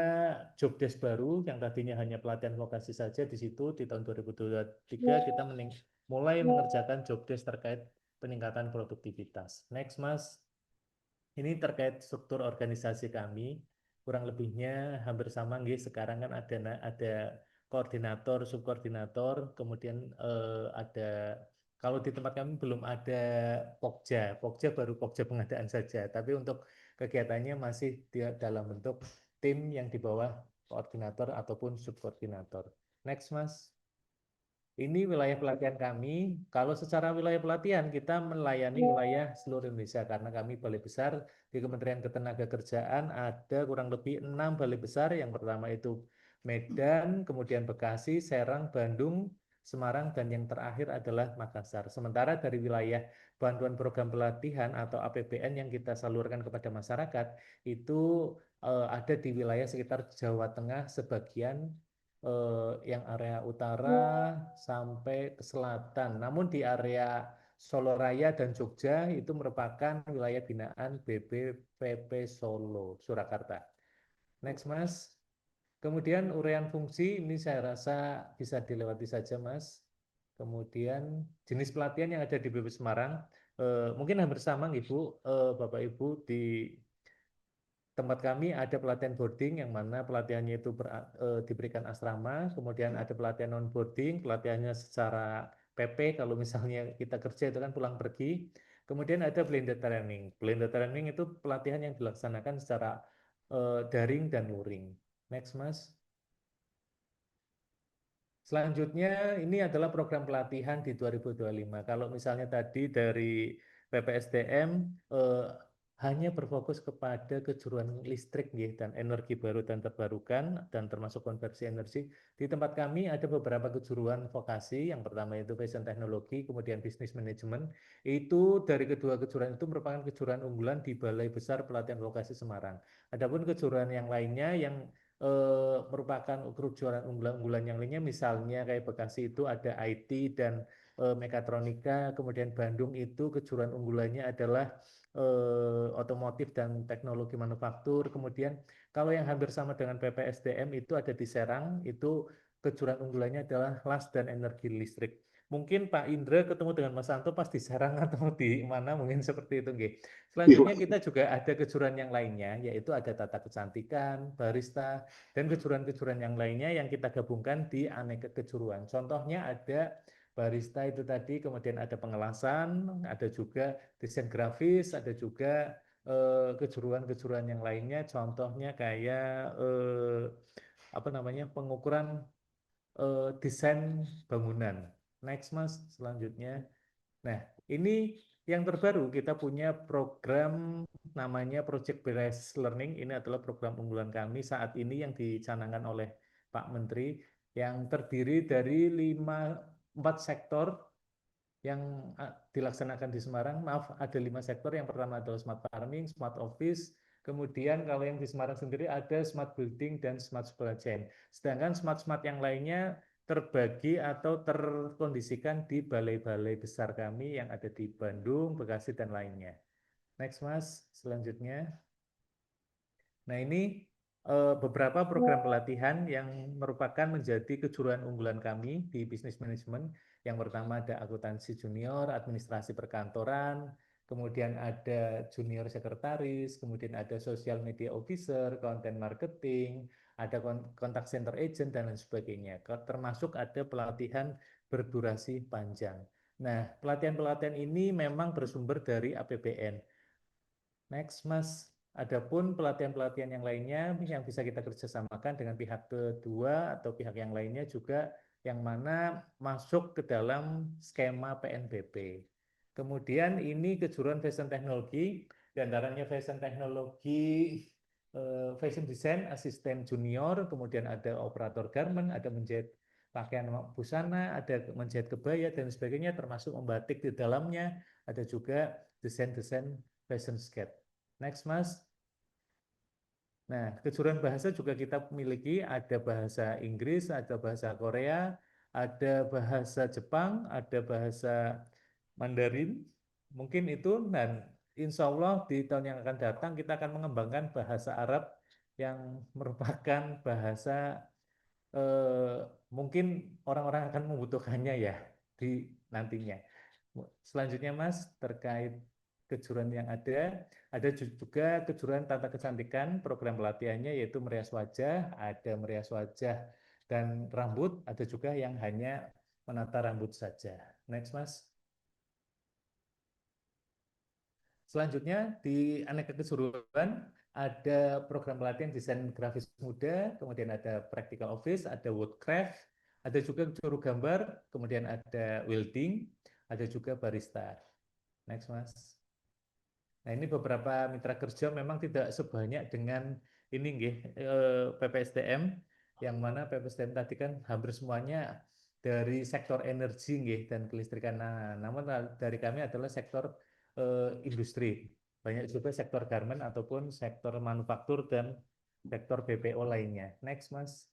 job desk baru yang tadinya hanya pelatihan vokasi saja. Di situ di tahun 2023 kita mulai mengerjakan job desk terkait peningkatan produktivitas. Next, Mas. Ini terkait struktur organisasi kami. Kurang lebihnya hampir sama, nggih. Sekarang kan ada koordinator, subkoordinator, kemudian ada, kalau di tempat kami belum ada Pokja. Pokja baru Pokja pengadaan saja, tapi untuk kegiatannya masih dalam bentuk tim yang di bawah koordinator ataupun subkoordinator. Next, Mas. Ini wilayah pelatihan kami. Kalau secara wilayah pelatihan kita melayani wilayah seluruh Indonesia karena kami balai besar di Kementerian Ketenagakerjaan ada kurang lebih 6 balai besar. Yang pertama itu Medan, kemudian Bekasi, Serang, Bandung, Semarang, dan yang terakhir adalah Makassar. Sementara dari wilayah bantuan program pelatihan atau APBN yang kita salurkan kepada masyarakat itu ada di wilayah sekitar Jawa Tengah sebagian, yang area utara sampai ke selatan. Namun di area Solo Raya dan Jogja itu merupakan wilayah binaan BPPP Solo, Surakarta. Next, Mas. Kemudian uraian fungsi ini saya rasa bisa dilewati saja, Mas. Kemudian jenis pelatihan yang ada di BPP Semarang, mungkin hampir sama, Ibu, Bapak Ibu, di tempat kami ada pelatihan boarding yang mana pelatihannya itu diberikan asrama, kemudian ada pelatihan non boarding, pelatihannya secara PP kalau misalnya kita kerja itu kan pulang pergi. Kemudian ada blended training. Blended training itu pelatihan yang dilaksanakan secara daring dan luring. Next, Mas. Selanjutnya ini adalah program pelatihan di 2025. Kalau misalnya tadi dari PPSDM hanya berfokus kepada kejuruan listrik dan energi baru dan terbarukan dan termasuk konversi energi. Di tempat kami ada beberapa kejuruan vokasi. Yang pertama itu fashion teknologi, kemudian bisnis manajemen. Itu dari kedua kejuruan itu merupakan kejuruan unggulan di Balai Besar Pelatihan Vokasi Semarang. Adapun kejuruan yang lainnya yang merupakan kejuruan unggulan yang lainnya, misalnya kayak Bekasi itu ada IT dan mekatronika, kemudian Bandung itu kejuruan unggulannya adalah otomotif dan teknologi manufaktur. Kemudian kalau yang hampir sama dengan PPSDM itu ada di Serang, itu kejuruan unggulannya adalah las dan energi listrik. Mungkin Pak Indra ketemu dengan Mas Santo pas di Serang atau di mana, mungkin seperti itu, nggih. Selanjutnya kita juga ada kejuruan yang lainnya, yaitu ada tata kecantikan, barista, dan kejuruan-kejuruan yang lainnya yang kita gabungkan di aneka kejuruan. Contohnya ada barista itu tadi, kemudian ada pengelasan, ada juga desain grafis, ada juga kejuruan-kejuruan yang lainnya, contohnya kayak pengukuran desain bangunan. Next Mas, selanjutnya. Nah, ini yang terbaru kita punya program namanya Project Based Learning. Ini adalah program unggulan kami saat ini yang dicanangkan oleh Pak Menteri yang terdiri dari 4 sektor yang dilaksanakan di Semarang. Maaf, ada 5 sektor. Yang pertama adalah smart farming, smart office. Kemudian kalau yang di Semarang sendiri ada smart building dan smart supply chain. Sedangkan smart yang lainnya terbagi atau terkondisikan di balai-balai besar kami yang ada di Bandung, Bekasi, dan lainnya. Next Mas, selanjutnya. Nah ini beberapa program pelatihan yang merupakan menjadi kejuruan unggulan kami di bisnis manajemen. Yang pertama ada akuntansi junior, administrasi perkantoran, kemudian ada junior sekretaris, kemudian ada social media officer, content marketing, ada contact center agent, dan lain sebagainya. Termasuk ada pelatihan berdurasi panjang. Nah, pelatihan-pelatihan ini memang bersumber dari APBN. Next, Mas. Adapun pelatihan-pelatihan yang lainnya yang bisa kita kerjasamakan dengan pihak kedua atau pihak yang lainnya juga yang mana masuk ke dalam skema PNBP. Kemudian ini kejuruan fashion teknologi, di antaranya fashion teknologi, fashion design, asisten junior, kemudian ada operator garment, ada menjahit pakaian busana, ada menjahit kebaya dan sebagainya, termasuk membatik di dalamnya, ada juga desain-desain fashion skate. Next, Mas. Nah, kejuruan bahasa juga kita miliki, ada bahasa Inggris, ada bahasa Korea, ada bahasa Jepang, ada bahasa Mandarin, mungkin itu, dan insya Allah di tahun yang akan datang kita akan mengembangkan bahasa Arab yang merupakan bahasa mungkin orang-orang akan membutuhkannya ya di nantinya. Selanjutnya Mas, terkait kejuruan yang ada juga kejuruan tata kecantikan, program pelatihannya yaitu merias wajah, ada merias wajah dan rambut, ada juga yang hanya menata rambut saja. Next Mas. Selanjutnya di aneka kejuruan ada program pelatihan desain grafis muda, kemudian ada practical office, ada woodcraft, ada juga juru gambar, kemudian ada welding, ada juga barista. Next Mas. Nah ini beberapa mitra kerja memang tidak sebanyak dengan ini nggih, PPSDM, yang mana PPSDM tadi kan hampir semuanya dari sektor energi nggih dan kelistrikan. Nah, namun dari kami adalah sektor industri. Banyak juga sektor garment ataupun sektor manufaktur dan sektor BPO lainnya. Next, Mas.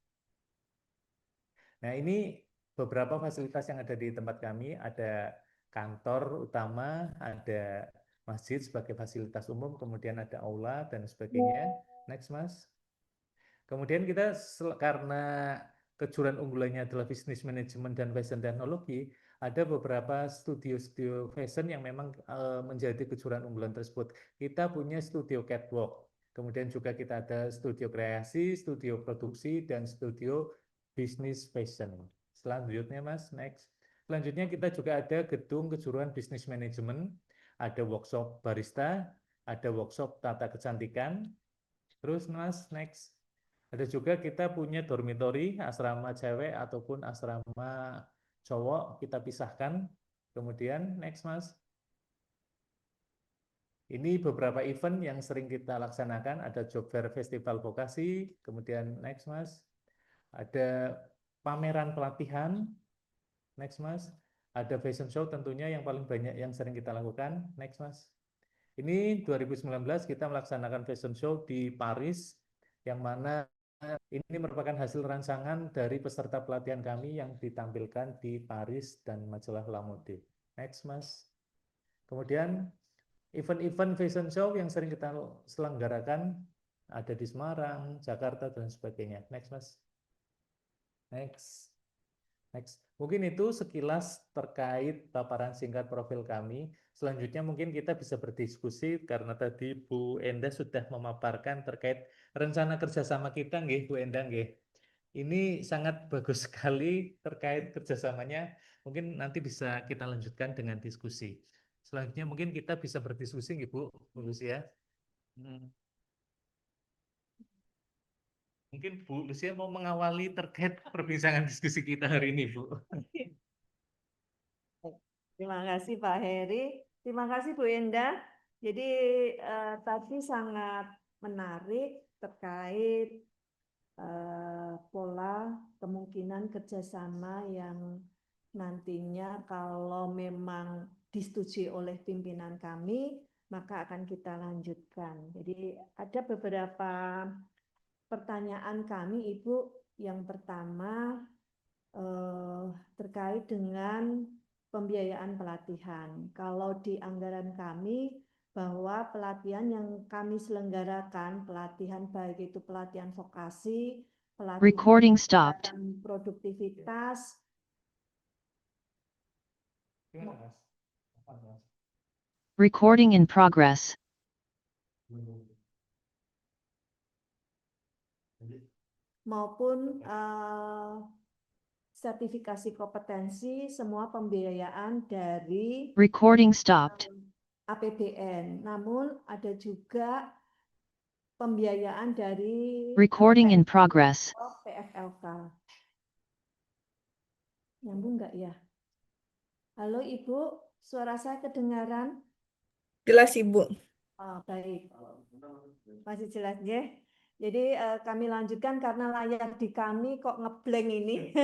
Nah, ini beberapa fasilitas yang ada di tempat kami. Ada kantor utama, ada masjid sebagai fasilitas umum, kemudian ada aula dan sebagainya. Next, Mas. Kemudian kita karena kejuruan unggulannya adalah bisnis manajemen dan fashion teknologi, ada beberapa studio fashion yang memang menjadi kejuruan unggulan tersebut. Kita punya studio catwalk, kemudian juga kita ada studio kreasi, studio produksi, dan studio bisnis fashion. Selanjutnya Mas, next. Selanjutnya kita juga ada gedung kejuruan bisnis manajemen, ada workshop barista, ada workshop tata kecantikan. Terus Mas, next. Ada juga kita punya dormitory, asrama cewek ataupun asrama cowok, kita pisahkan. Kemudian next Mas. Ini beberapa event yang sering kita laksanakan, ada job fair festival vokasi, kemudian next Mas. Ada pameran pelatihan, next Mas. Ada fashion show tentunya yang paling banyak yang sering kita lakukan, next Mas. Ini 2019 kita melaksanakan fashion show di Paris, yang mana ini merupakan hasil rancangan dari peserta pelatihan kami yang ditampilkan di Paris dan majalah La Mode. Next, Mas. Kemudian event-event fashion show yang sering kita selenggarakan ada di Semarang, Jakarta, dan sebagainya. Next, Mas. Next. Next. Mungkin itu sekilas terkait paparan singkat profil kami. Selanjutnya mungkin kita bisa berdiskusi karena tadi Bu Enda sudah memaparkan terkait rencana kerjasama kita, nggih, Bu Enda, nggih. Ini sangat bagus sekali terkait kerjasamanya. Mungkin nanti bisa kita lanjutkan dengan diskusi. Selanjutnya mungkin kita bisa berdiskusi, nggih, Bu Lucia. Mungkin Bu Lucia mau mengawali terkait perbincangan diskusi kita hari ini, Bu. Terima kasih Pak Heri, terima kasih Bu Endah. Jadi tadi sangat menarik terkait pola kemungkinan kerjasama yang nantinya kalau memang disetujui oleh pimpinan kami, maka akan kita lanjutkan. Jadi ada beberapa pertanyaan kami, Ibu. Yang pertama terkait dengan pembiayaan pelatihan. Kalau di anggaran kami bahwa pelatihan yang kami selenggarakan, pelatihan baik itu pelatihan vokasi, pelatihan Recording stopped. peningkatan produktivitas, Gimana, Mas? Apa, Mas? Recording in progress. maupun sertifikasi kompetensi, semua pembiayaan dari Recording stopped. APBN. Namun ada juga pembiayaan dari Recording in progress. PFLK. Nyambung nggak ya? Halo Ibu, suara saya kedengaran? Jelas Ibu. Oh, baik. Masih jelas ya? Jadi kami lanjutkan karena layar di kami kok ngeblank ini.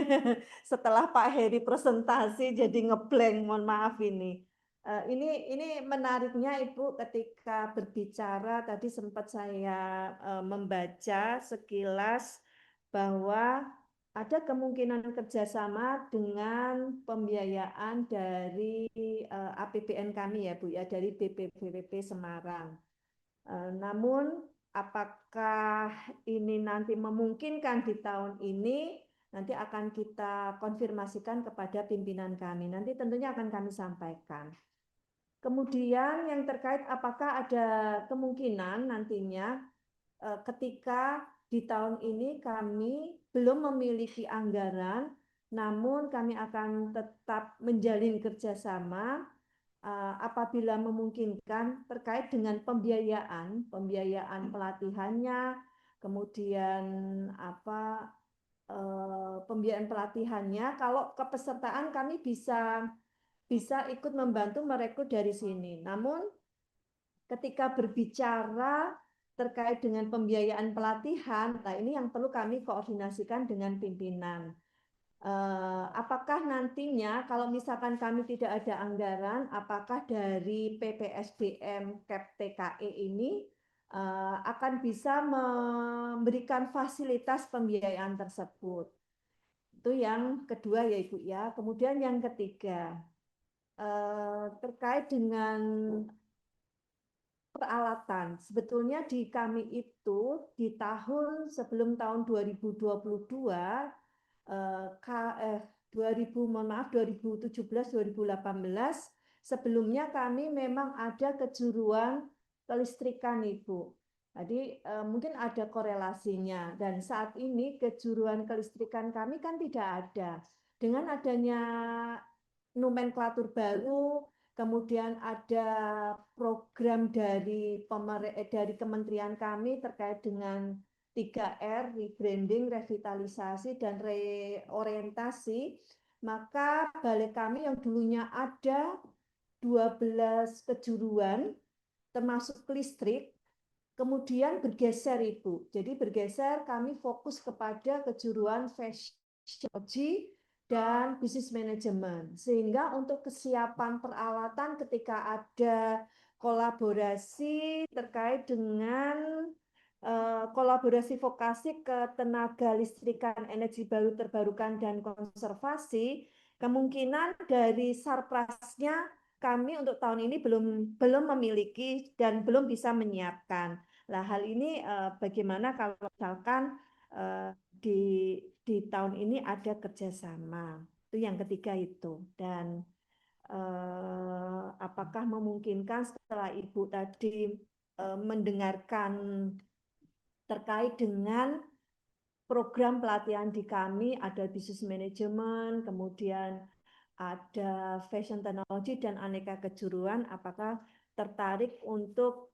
Setelah Pak Heri presentasi jadi ngeblank, mohon maaf ini. Ini menariknya Ibu ketika berbicara tadi sempat saya membaca sekilas bahwa ada kemungkinan kerjasama dengan pembiayaan dari APBN kami ya Bu ya, dari BPBP Semarang. Namun apakah ini nanti memungkinkan di tahun ini, nanti akan kita konfirmasikan kepada pimpinan kami. Nanti tentunya akan kami sampaikan. Kemudian yang terkait apakah ada kemungkinan nantinya ketika di tahun ini kami belum memiliki anggaran, namun kami akan tetap menjalin kerjasama apabila memungkinkan terkait dengan pembiayaan pelatihannya, kemudian pembiayaan pelatihannya, kalau kepesertaan kami bisa ikut membantu merekrut dari sini. Namun ketika berbicara terkait dengan pembiayaan pelatihan, nah ini yang perlu kami koordinasikan dengan pimpinan. Apakah nantinya kalau misalkan kami tidak ada anggaran, apakah dari PPSDM KEP TKE ini akan bisa memberikan fasilitas pembiayaan tersebut? Itu yang kedua ya Ibu ya. Kemudian yang ketiga, terkait dengan peralatan. Sebetulnya di kami itu di sebelum tahun 2022 2017-2018 sebelumnya kami memang ada kejuruan kelistrikan Ibu. Jadi mungkin ada korelasinya dan saat ini kejuruan kelistrikan kami kan tidak ada. Dengan adanya nomenklatur baru, kemudian ada program dari kementerian kami terkait dengan 3R, rebranding, revitalisasi, dan reorientasi, maka balai kami yang dulunya ada 12 kejuruan, termasuk listrik, kemudian bergeser Ibu. Jadi bergeser kami fokus kepada kejuruan fashion technology dan bisnis manajemen. Sehingga untuk kesiapan peralatan ketika ada kolaborasi terkait dengan kolaborasi vokasi ketenaga listrikan, energi baru terbarukan dan konservasi, kemungkinan dari sarprasnya kami untuk tahun ini belum memiliki dan belum bisa menyiapkan. Nah, hal ini bagaimana kalau misalkan di tahun ini ada kerjasama? Itu yang ketiga itu. Dan apakah memungkinkan setelah Ibu tadi mendengarkan terkait dengan program pelatihan di kami, ada business management, kemudian ada fashion technology dan aneka kejuruan, apakah tertarik untuk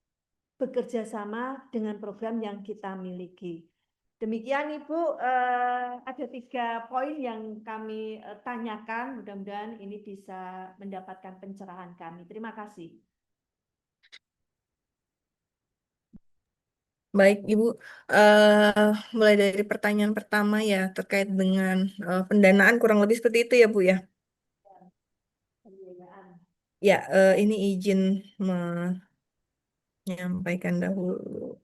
bekerja sama dengan program yang kita miliki? Demikian Ibu, ada 3 poin yang kami tanyakan. Mudah-mudahan ini bisa mendapatkan pencerahan kami. Terima kasih. Baik, Ibu. Eh Mulai dari pertanyaan pertama ya terkait dengan pendanaan kurang lebih seperti itu ya, Bu ya. Pembiayaan. Ya, ini izin menyampaikan dahulu.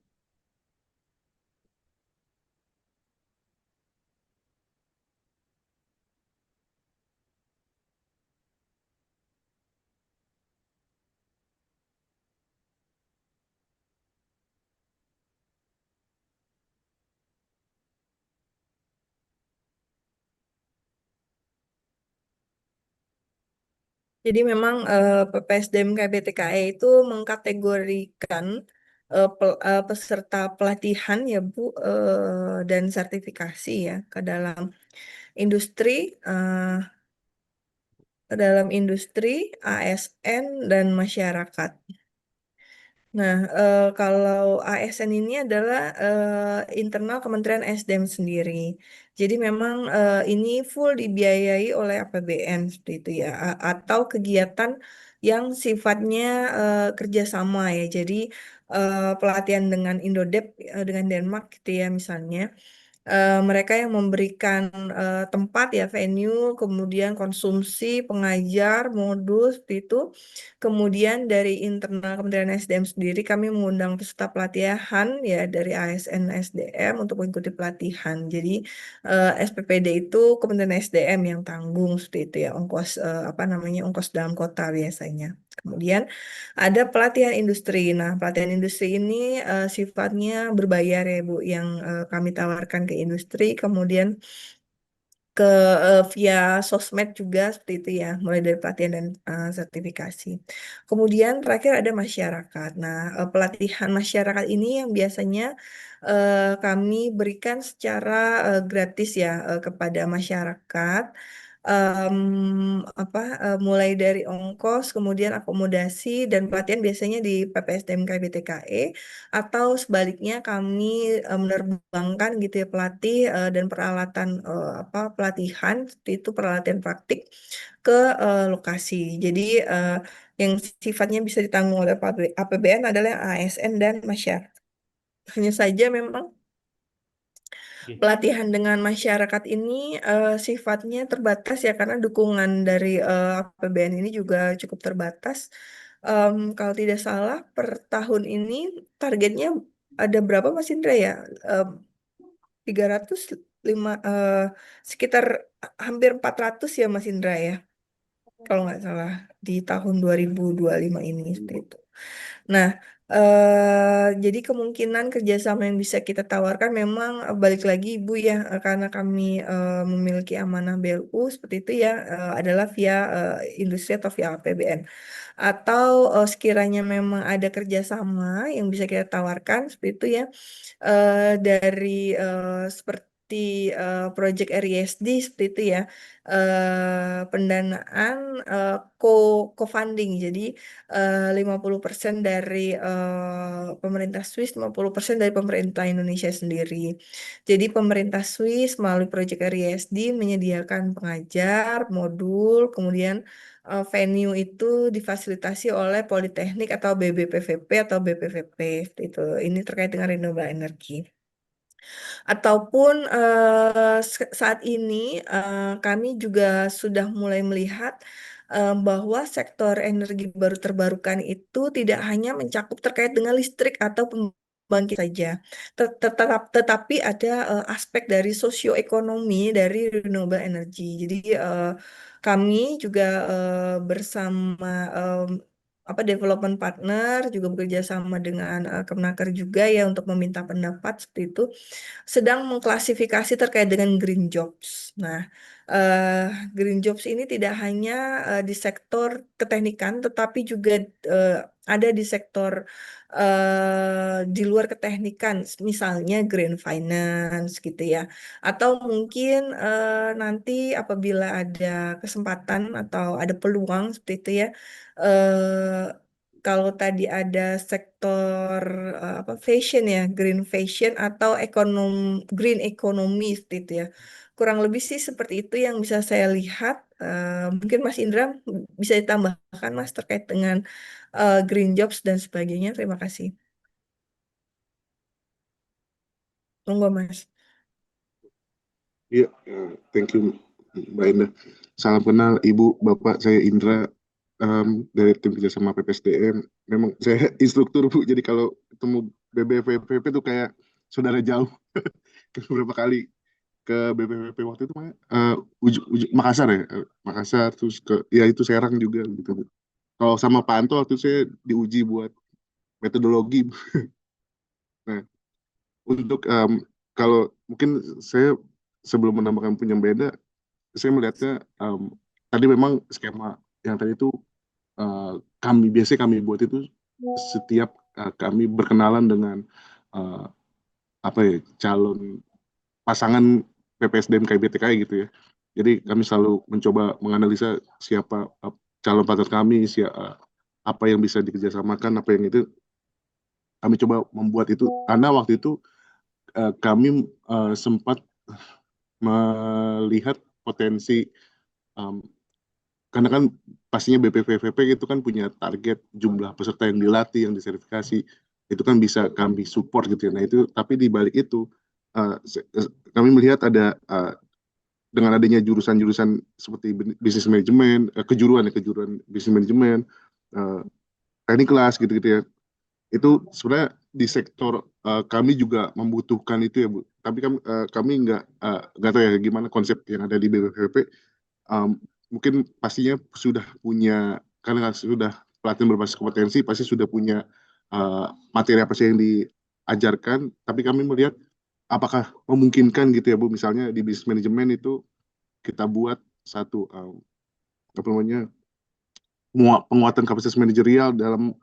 Jadi memang PPSDM KBTKE itu mengkategorikan peserta pelatihan ya Bu, dan sertifikasi ya industri, eh, ke dalam industri, ASN dan masyarakat. Nah, kalau ASN ini adalah internal Kementerian SDM sendiri. Jadi memang ini full dibiayai oleh APBN seperti itu ya, atau kegiatan yang sifatnya kerjasama ya. Jadi pelatihan dengan Indodep, dengan Denmark gitu ya misalnya. Mereka yang memberikan tempat ya venue, kemudian konsumsi, pengajar, modul seperti itu. Kemudian dari internal Kementerian SDM sendiri kami mengundang peserta pelatihan ya dari ASN SDM untuk mengikuti pelatihan. Jadi SPPD itu Kementerian SDM yang tanggung seperti itu ya ongkos apa namanya ongkos dalam kota biasanya. Kemudian ada pelatihan industri. Nah, pelatihan industri ini sifatnya berbayar ya Bu, yang kami tawarkan ke industri. Kemudian ke via sosmed juga seperti itu ya, mulai dari pelatihan dan sertifikasi. Kemudian terakhir ada masyarakat. Nah, pelatihan masyarakat ini yang biasanya kami berikan secara gratis ya kepada masyarakat. Mulai dari ongkos, kemudian akomodasi dan pelatihan biasanya di PPSDM KBTKE atau sebaliknya kami menerbangkan gitu ya pelatih dan peralatan pelatihan seperti itu peralatan praktik ke lokasi. Jadi yang sifatnya bisa ditanggung oleh APBN adalah ASN dan masyarakat. Hanya saja memang Oke. pelatihan dengan masyarakat ini sifatnya terbatas ya karena dukungan dari APBN ini juga cukup terbatas. Kalau tidak salah per tahun ini targetnya ada berapa Mas Indra ya? Em, 305 sekitar hampir 400 ya Mas Indra ya. Kalau nggak salah di tahun 2025 ini seperti itu. Nah, jadi kemungkinan kerjasama yang bisa kita tawarkan memang balik lagi Ibu ya, karena kami memiliki amanah BLU seperti itu ya, adalah via industri atau via APBN. Atau sekiranya memang ada kerjasama yang bisa kita tawarkan seperti itu ya, dari seperti Project RISD seperti itu ya, pendanaan co co-funding. Jadi 50% dari pemerintah Swiss, 50% dari pemerintah Indonesia sendiri. Jadi pemerintah Swiss melalui Project RISD menyediakan pengajar, modul, kemudian venue itu difasilitasi oleh Politeknik atau BBPVP atau BPVP seperti itu. Ini terkait dengan renewable energy. Ataupun saat ini kami juga sudah mulai melihat bahwa sektor energi baru terbarukan itu tidak hanya mencakup terkait dengan listrik atau pembangkit saja, tetapi ada aspek dari sosioekonomi dari renewable energy. Jadi kami juga bersama development partner juga bekerja sama dengan Kemnaker juga ya untuk meminta pendapat seperti itu sedang mengklasifikasi terkait dengan green jobs. Nah, eh, green jobs ini tidak hanya di sektor keteknikan, tetapi juga eh, ada di sektor di luar keteknikan, misalnya green finance gitu ya. Atau mungkin nanti apabila ada kesempatan atau ada peluang seperti itu ya, kalau tadi ada sektor apa fashion ya, green fashion atau green economy gitu ya. Kurang lebih sih seperti itu yang bisa saya lihat. Mungkin Mas Indra bisa ditambahkan Mas terkait dengan green jobs dan sebagainya. Terima kasih. Monggo Mas. Iya, thank you Mbak Indah. Salam kenal Ibu, Bapak, saya Indra dari tim kerjasama PPSDM. Memang saya instruktur Bu, jadi kalau ketemu BBVPP itu kayak saudara jauh. Beberapa kali ke BBVP waktu itu Makassar ya, Makassar terus ke ya itu Serang juga gitu. Kalau sama Pak Anto waktu itu saya diuji buat metodologi. Nah, untuk kalau mungkin saya sebelum menambahkan penyampaian saya melihatnya tadi memang skema yang tadi itu biasanya kami buat itu setiap kami berkenalan dengan apa ya calon pasangan PPSDM KIBTKI gitu ya. Jadi kami selalu mencoba menganalisa siapa calon partner kami, apa yang bisa dikerjasamakan, apa yang itu kami coba membuat itu karena waktu itu kami sempat melihat potensi karena kan pastinya BPVVP itu kan punya target jumlah peserta yang dilatih, yang disertifikasi, itu kan bisa kami support gitu ya. Nah itu, tapi di balik itu kami melihat ada dengan adanya jurusan-jurusan seperti bisnis manajemen, kejuruan bisnis manajemen, teknik kelas gitu-gitu ya. Itu sebenarnya di sektor kami juga membutuhkan itu ya Bu. Tapi kami nggak tahu ya gimana konsep yang ada di BPVP. Mungkin pastinya sudah punya karena sudah pelatihan berbasis kompetensi pasti sudah punya materi apa sih yang diajarkan. Tapi kami melihat apakah memungkinkan gitu ya Bu. Misalnya di bisnis manajemen itu kita buat satu apa namanya penguatan kapasitas manajerial dalam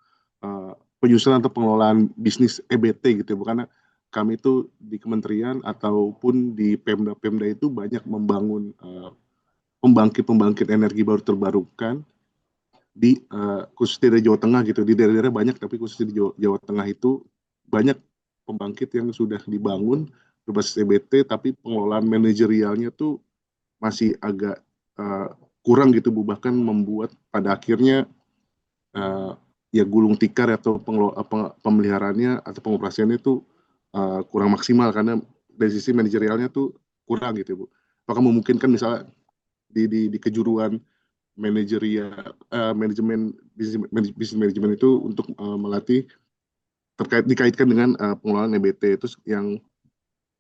penyusunan atau pengelolaan bisnis EBT gitu ya, karena kami itu di kementerian ataupun di Pemda itu banyak membangun pembangkit energi baru terbarukan di khususnya di Jawa Tengah gitu, di daerah-daerah banyak tapi khususnya di Jawa Tengah itu banyak pembangkit yang sudah dibangun berbasis EBT tapi pengelolaan manajerialnya tuh masih agak kurang gitu Bu, bahkan membuat pada akhirnya ya gulung tikar atau pemeliharaannya atau pengoperasiannya itu kurang maksimal karena dari sisi manajerialnya tuh kurang gitu Bu. Apakah memungkinkan misalnya di kejuruan manajemen bisnis manajemen itu untuk melatih dikaitkan dengan pengelolaan EBT itu yang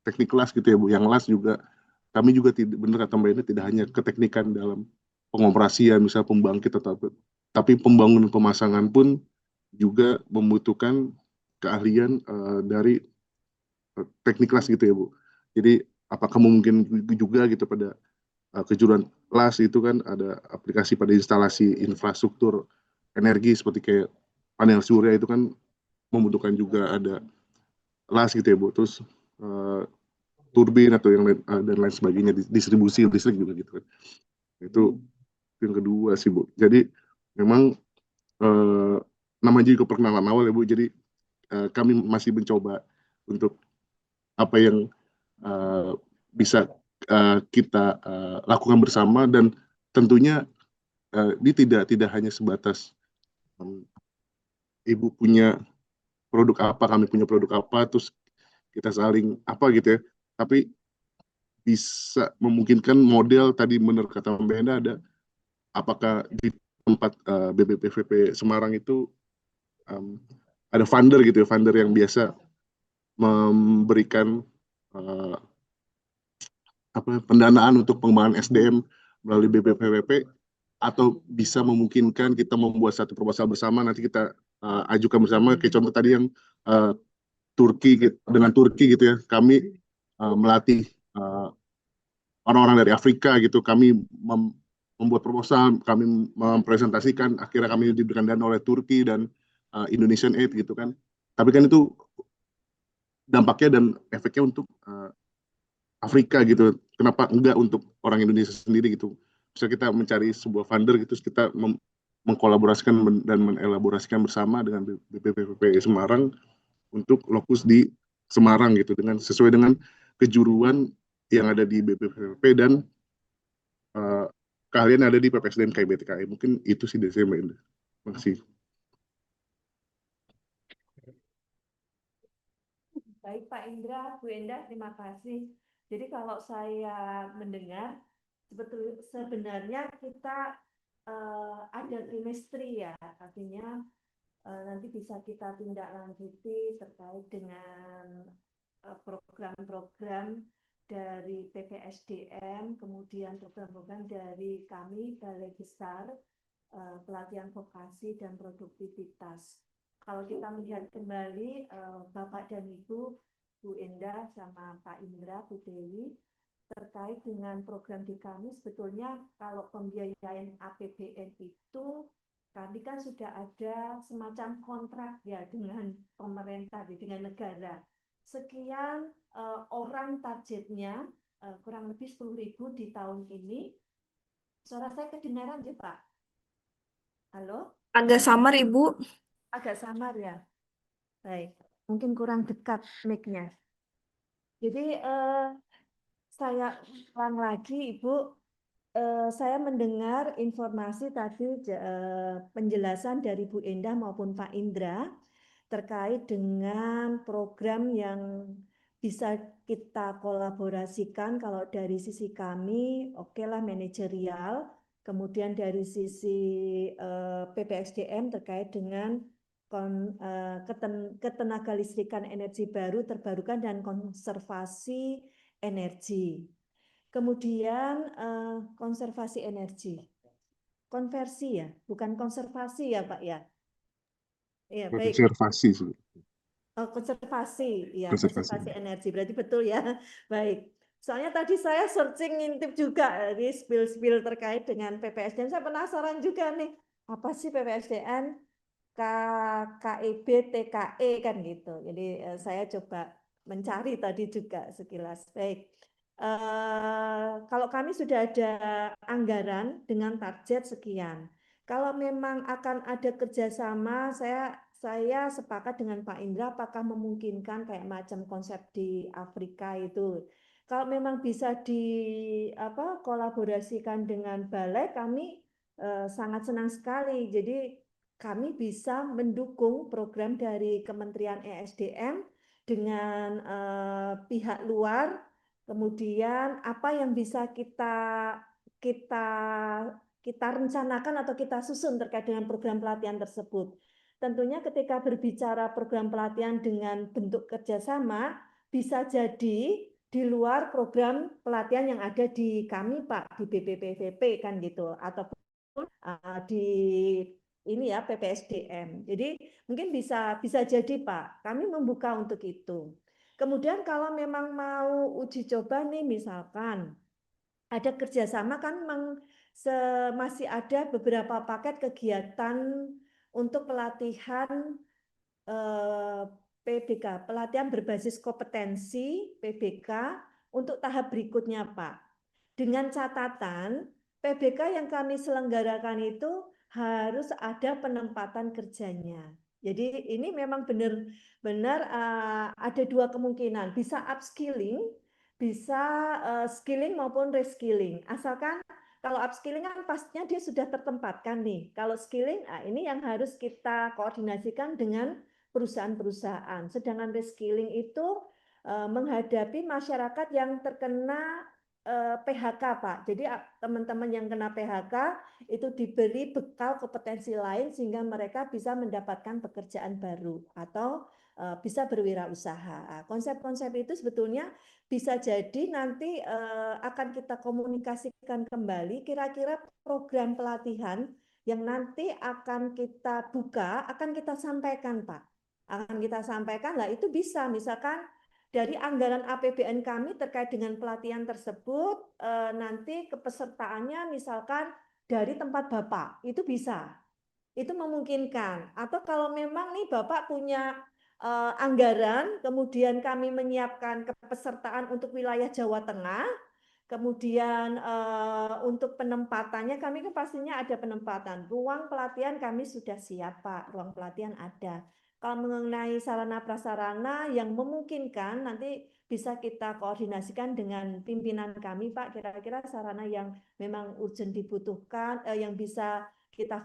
teknik kelas gitu ya Bu. Yang las juga kami juga tidak benar kata Mbak ini tidak hanya keteknikan dalam pengoperasian misal pembangkit atau apa, tapi pembangunan pemasangan pun juga membutuhkan keahlian dari teknik kelas gitu ya Bu. Jadi apakah mungkin juga gitu pada kejuruan las itu kan ada aplikasi pada instalasi infrastruktur energi seperti kayak panel surya itu kan membutuhkan juga ada las gitu ya Bu. Terus turbin atau yang lain dan lain sebagainya, distribusi listrik juga gitu kan. Itu yang kedua sih Bu. Jadi memang namanya juga perkenalan awal ya Bu. Jadi kami masih mencoba untuk apa yang bisa kita lakukan bersama dan tentunya ini tidak hanya sebatas Ibu punya produk apa, kami punya produk apa, terus kita saling apa gitu ya. Tapi bisa memungkinkan model tadi benar kata Mbak Enda ada apakah di tempat BBPVP Semarang itu ada funder gitu ya, funder yang biasa memberikan pendanaan untuk pengembangan SDM melalui BBPWP atau bisa memungkinkan kita membuat satu proposal bersama nanti kita ajukan bersama kayak contoh tadi yang Turki dengan Turki gitu ya, kami melatih orang-orang dari Afrika gitu, kami membuat proposal, kami mempresentasikan, akhirnya kami diberikan dana oleh Turki dan Indonesian Aid gitu kan, tapi kan itu dampaknya dan efeknya untuk Afrika gitu, kenapa enggak untuk orang Indonesia sendiri gitu. Bisa kita mencari sebuah funder gitu, kita mengkolaborasikan dan mengelaborasikan bersama dengan BPPP Semarang untuk lokus di Semarang gitu, dengan sesuai dengan kejuruan yang ada di BPPP dan keahlian ada di PPSDM KIBTKI. Mungkin itu sih dari saya, Mbak Indah. Terima kasih. Baik Pak Indra, Bu Endah, terima kasih. Jadi kalau saya mendengar, sebenarnya kita ada chemistry ya, artinya nanti bisa kita tindak lanjuti terkait dengan program-program dari PPSDM, kemudian program-program dari kami Balai Besar Pelatihan Vokasi dan Produktivitas. Kalau kita melihat kembali Bapak dan Ibu, Bu Endah sama Pak Indra, Bu Dewi, terkait dengan program di kami, sebetulnya kalau pembiayaan APBN itu kami kan sudah ada semacam kontrak ya dengan pemerintah, dengan negara. Sekian orang targetnya, kurang lebih 10.000 di tahun ini. Suara saya kedengaran ya Pak? Halo? Agak samar, Ibu. Agak samar ya? Baik, mungkin kurang dekat mic-nya. Jadi saya ulang lagi Ibu, saya mendengar informasi tadi penjelasan dari Bu Endah maupun Pak Indra terkait dengan program yang bisa kita kolaborasikan. Kalau dari sisi kami, oke lah manajerial, kemudian dari sisi PPSDM terkait dengan ketenaga listrikan energi baru terbarukan dan konservasi energi. Kemudian konservasi energi, konversi ya, bukan konservasi ya Pak ya. Iya baik. Konservasi sih. Konservasi, ya Konservasi. konservasi energi, berarti betul ya. Baik. Soalnya tadi saya searching ngintip juga di spill terkait dengan PPSDM. Saya penasaran juga nih, apa sih PPSDM, KIB, TKE kan gitu. Jadi saya coba mencari tadi juga sekilas. Baik. Kalau kami sudah ada anggaran dengan target sekian. Kalau memang akan ada kerjasama, saya sepakat dengan Pak Indra, apakah memungkinkan kayak macam konsep di Afrika itu. Kalau memang bisa kolaborasikan dengan balai, kami sangat senang sekali. Jadi kami bisa mendukung program dari Kementerian ESDM dengan pihak luar. Kemudian apa yang bisa kita rencanakan atau kita susun terkait dengan program pelatihan tersebut. Tentunya ketika berbicara program pelatihan dengan bentuk kerjasama, bisa jadi di luar program pelatihan yang ada di kami Pak, di BPPVP kan gitu, ataupun di ini ya PPSDM. Jadi mungkin bisa jadi Pak, kami membuka untuk itu. Kemudian kalau memang mau uji coba nih, misalkan ada kerjasama kan masih ada beberapa paket kegiatan untuk pelatihan PBK, pelatihan berbasis kompetensi PBK untuk tahap berikutnya Pak. Dengan catatan PBK yang kami selenggarakan itu harus ada penempatan kerjanya. Jadi ini memang benar-benar ada dua kemungkinan, bisa upskilling, bisa skilling maupun reskilling. Asalkan kalau upskilling kan pastinya dia sudah tertempatkan nih. Kalau skilling, ini yang harus kita koordinasikan dengan perusahaan-perusahaan. Sedangkan reskilling itu menghadapi masyarakat yang terkena PHK Pak. Jadi teman-teman yang kena PHK itu diberi bekal kompetensi lain sehingga mereka bisa mendapatkan pekerjaan baru atau bisa berwirausaha. Konsep-konsep itu sebetulnya bisa jadi nanti akan kita komunikasikan kembali kira-kira program pelatihan yang nanti akan kita buka, akan kita sampaikan Pak. Akan kita sampaikan lah itu bisa misalkan dari anggaran APBN kami terkait dengan pelatihan tersebut, nanti kepesertaannya misalkan dari tempat Bapak, itu bisa. Itu memungkinkan. Atau kalau memang nih Bapak punya anggaran, kemudian kami menyiapkan kepesertaan untuk wilayah Jawa Tengah, Kemudian untuk penempatannya kami kan pastinya ada penempatan. Ruang pelatihan kami sudah siap, Pak. Ruang pelatihan ada. Kalau mengenai sarana prasarana yang memungkinkan nanti bisa kita koordinasikan dengan pimpinan kami, Pak. Kira-kira sarana yang memang urgent dibutuhkan, yang bisa kita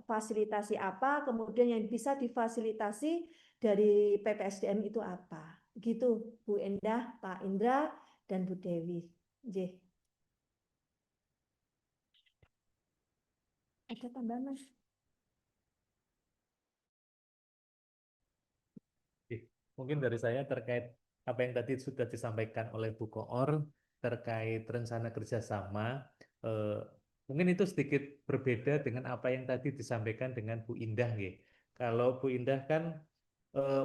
fasilitasi apa, kemudian yang bisa difasilitasi dari PPSDM itu apa. Begitu, Bu Endah, Pak Indra, dan Bu Dewi. J. Ada tambahan, Mas? Oke, mungkin dari saya terkait apa yang tadi sudah disampaikan oleh Bu Koor terkait rencana kerjasama, mungkin itu sedikit berbeda dengan apa yang tadi disampaikan dengan Bu Indah, nggih. Kalau Bu Indah kan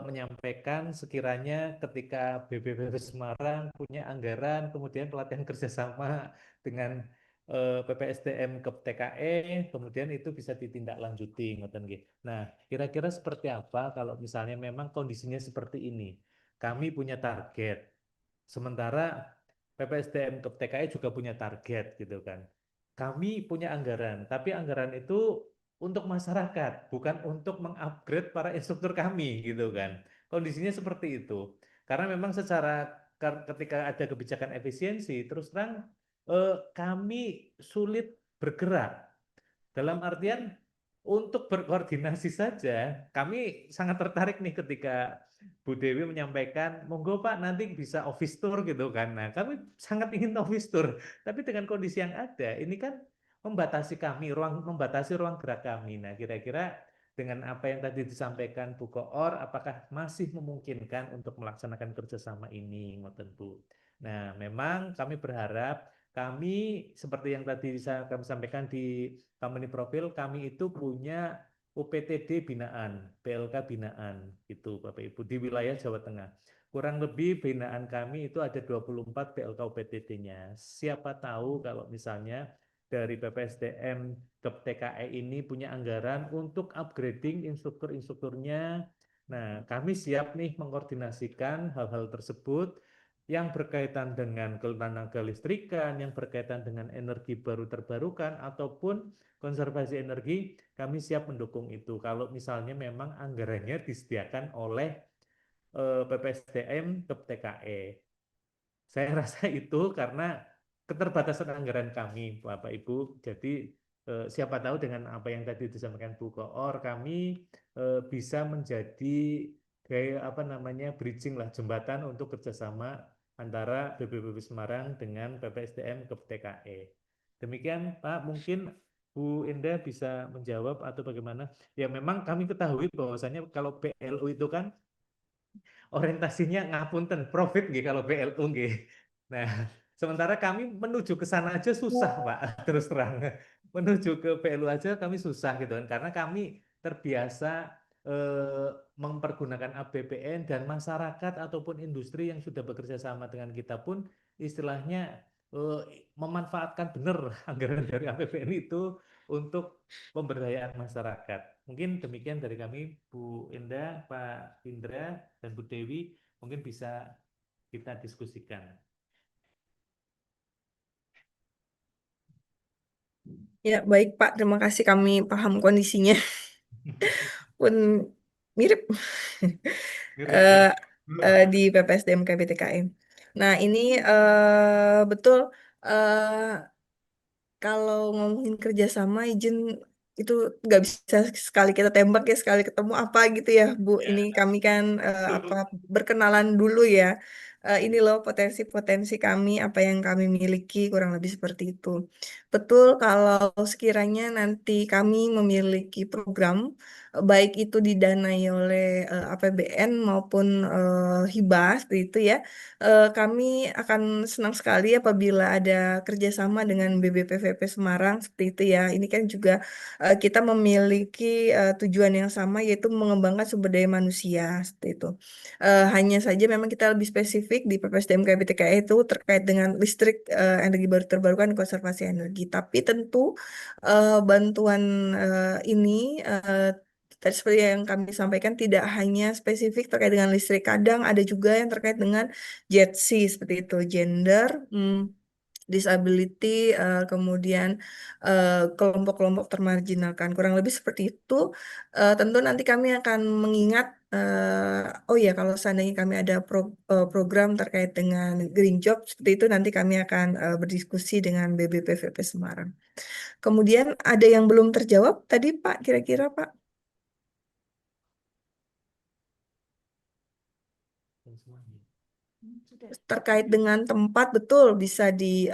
menyampaikan sekiranya ketika BPPP Semarang punya anggaran, kemudian pelatihan kerjasama dengan PPSDM ke TKE, kemudian itu bisa ditindaklanjuti, ngoten nggih. Nah, kira-kira seperti apa kalau misalnya memang kondisinya seperti ini? Kami punya target, sementara PPSDM ke TKE juga punya target, gitu kan. Kami punya anggaran, tapi anggaran itu untuk masyarakat, bukan untuk mengupgrade para instruktur kami, gitu kan. Kondisinya seperti itu. Karena memang secara ketika ada kebijakan efisiensi, terus terang kami sulit bergerak. Dalam artian untuk berkoordinasi saja, kami sangat tertarik nih ketika Bu Dewi menyampaikan, monggo Pak nanti bisa office tour gitu kan. Nah, kami sangat ingin office tour, tapi dengan kondisi yang ada, ini kan membatasi kami, membatasi ruang gerak kami. Nah, kira-kira dengan apa yang tadi disampaikan Bu Koor, apakah masih memungkinkan untuk melaksanakan kerjasama ini, ngoten Bu? Nah, memang kami berharap kami seperti yang tadi kami sampaikan di company profil, kami itu punya UPTD binaan, PLK binaan, gitu Bapak Ibu, di wilayah Jawa Tengah. Kurang lebih binaan kami itu ada 24 PLK UPTD-nya. Siapa tahu kalau misalnya dari PPSDM ke TKE ini punya anggaran untuk upgrading instruktur-instrukturnya. Nah, kami siap nih mengkoordinasikan hal-hal tersebut yang berkaitan dengan ketenaga listrikan, yang berkaitan dengan energi baru terbarukan, ataupun konservasi energi, kami siap mendukung itu. Kalau misalnya memang anggarannya disediakan oleh PPSDM ke TKE. Saya rasa itu karena keterbatasan anggaran kami, Bapak Ibu. Jadi siapa tahu dengan apa yang tadi disampaikan Bu Koor, kami bisa menjadi kayak apa namanya bridging lah, jembatan untuk kerjasama antara BPPP Semarang dengan PPSDM ke TKE. Demikian Pak, mungkin Bu Indah bisa menjawab atau bagaimana? Ya memang kami ketahui bahwasanya kalau PLU itu kan orientasinya ngapunten profit nggih kalau PLU nggih. Nah, sementara kami menuju ke sana aja susah, Pak, terus terang. Menuju ke PLU aja kami susah gitu kan karena kami terbiasa mempergunakan APBN dan masyarakat ataupun industri yang sudah bekerja sama dengan kita pun istilahnya memanfaatkan benar anggaran dari APBN itu untuk pemberdayaan masyarakat. Mungkin demikian dari kami, Bu Indah, Pak Indra, dan Bu Dewi, mungkin bisa kita diskusikan. Ya, baik Pak. Terima kasih, kami paham kondisinya. Pun mirip Mirip, di PPSDM KBTKM. Nah, ini betul kalau ngomongin kerjasama izin itu nggak bisa sekali kita tembak ya sekali ketemu apa gitu ya Bu. Ya. Ini kami kan berkenalan dulu ya. Ini loh potensi-potensi kami, apa yang kami miliki kurang lebih seperti itu. Betul kalau sekiranya nanti kami memiliki program baik itu didanai oleh APBN maupun hibah seperti itu ya. Kami akan senang sekali apabila ada kerjasama dengan BBPVP Semarang seperti itu ya. Ini kan juga kita memiliki tujuan yang sama yaitu mengembangkan sumber daya manusia seperti itu. Hanya saja memang kita lebih spesifik di PPSDM KBTKE itu terkait dengan listrik, energi baru terbarukan, konservasi energi. Tapi tentu bantuan ini tadi seperti yang kami sampaikan tidak hanya spesifik terkait dengan listrik, kadang ada juga yang terkait dengan JETSI seperti itu, gender, disability, kemudian kelompok-kelompok termarginalkan. Kurang lebih seperti itu. Tentu nanti kami akan mengingat, oh ya kalau seandainya kami ada program terkait dengan Green Job, seperti itu nanti kami akan berdiskusi dengan BBPVP Semarang. Kemudian ada yang belum terjawab tadi Pak, kira-kira Pak? Sudah. Terkait dengan tempat betul bisa di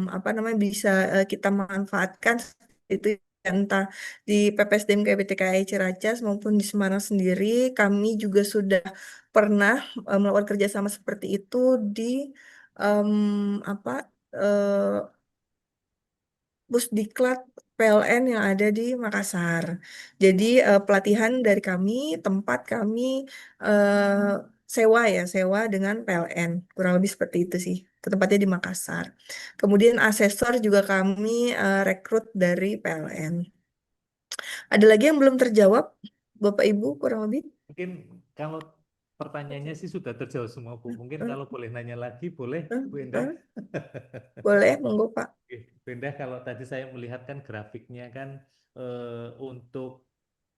apa namanya bisa kita manfaatkan itu entah di PPSDM KBTKI Ciracas maupun di Semarang sendiri kami juga sudah pernah melakukan kerjasama seperti itu di em, apa Pusdiklat PLN yang ada di Makassar. Jadi pelatihan dari kami, tempat kami sewa ya, sewa dengan PLN. Kurang lebih seperti itu sih. Tempatnya di Makassar. Kemudian asesor juga kami rekrut dari PLN. Ada lagi yang belum terjawab, Bapak Ibu, kurang lebih? Mungkin kalau pertanyaannya sih sudah terjawab semua, Bu. Mungkin Eh, kalau boleh nanya lagi, boleh, Bu eh, Endah? eh. Boleh, monggo Pak. Oke, Bu Endah, kalau tadi saya melihat kan grafiknya kan untuk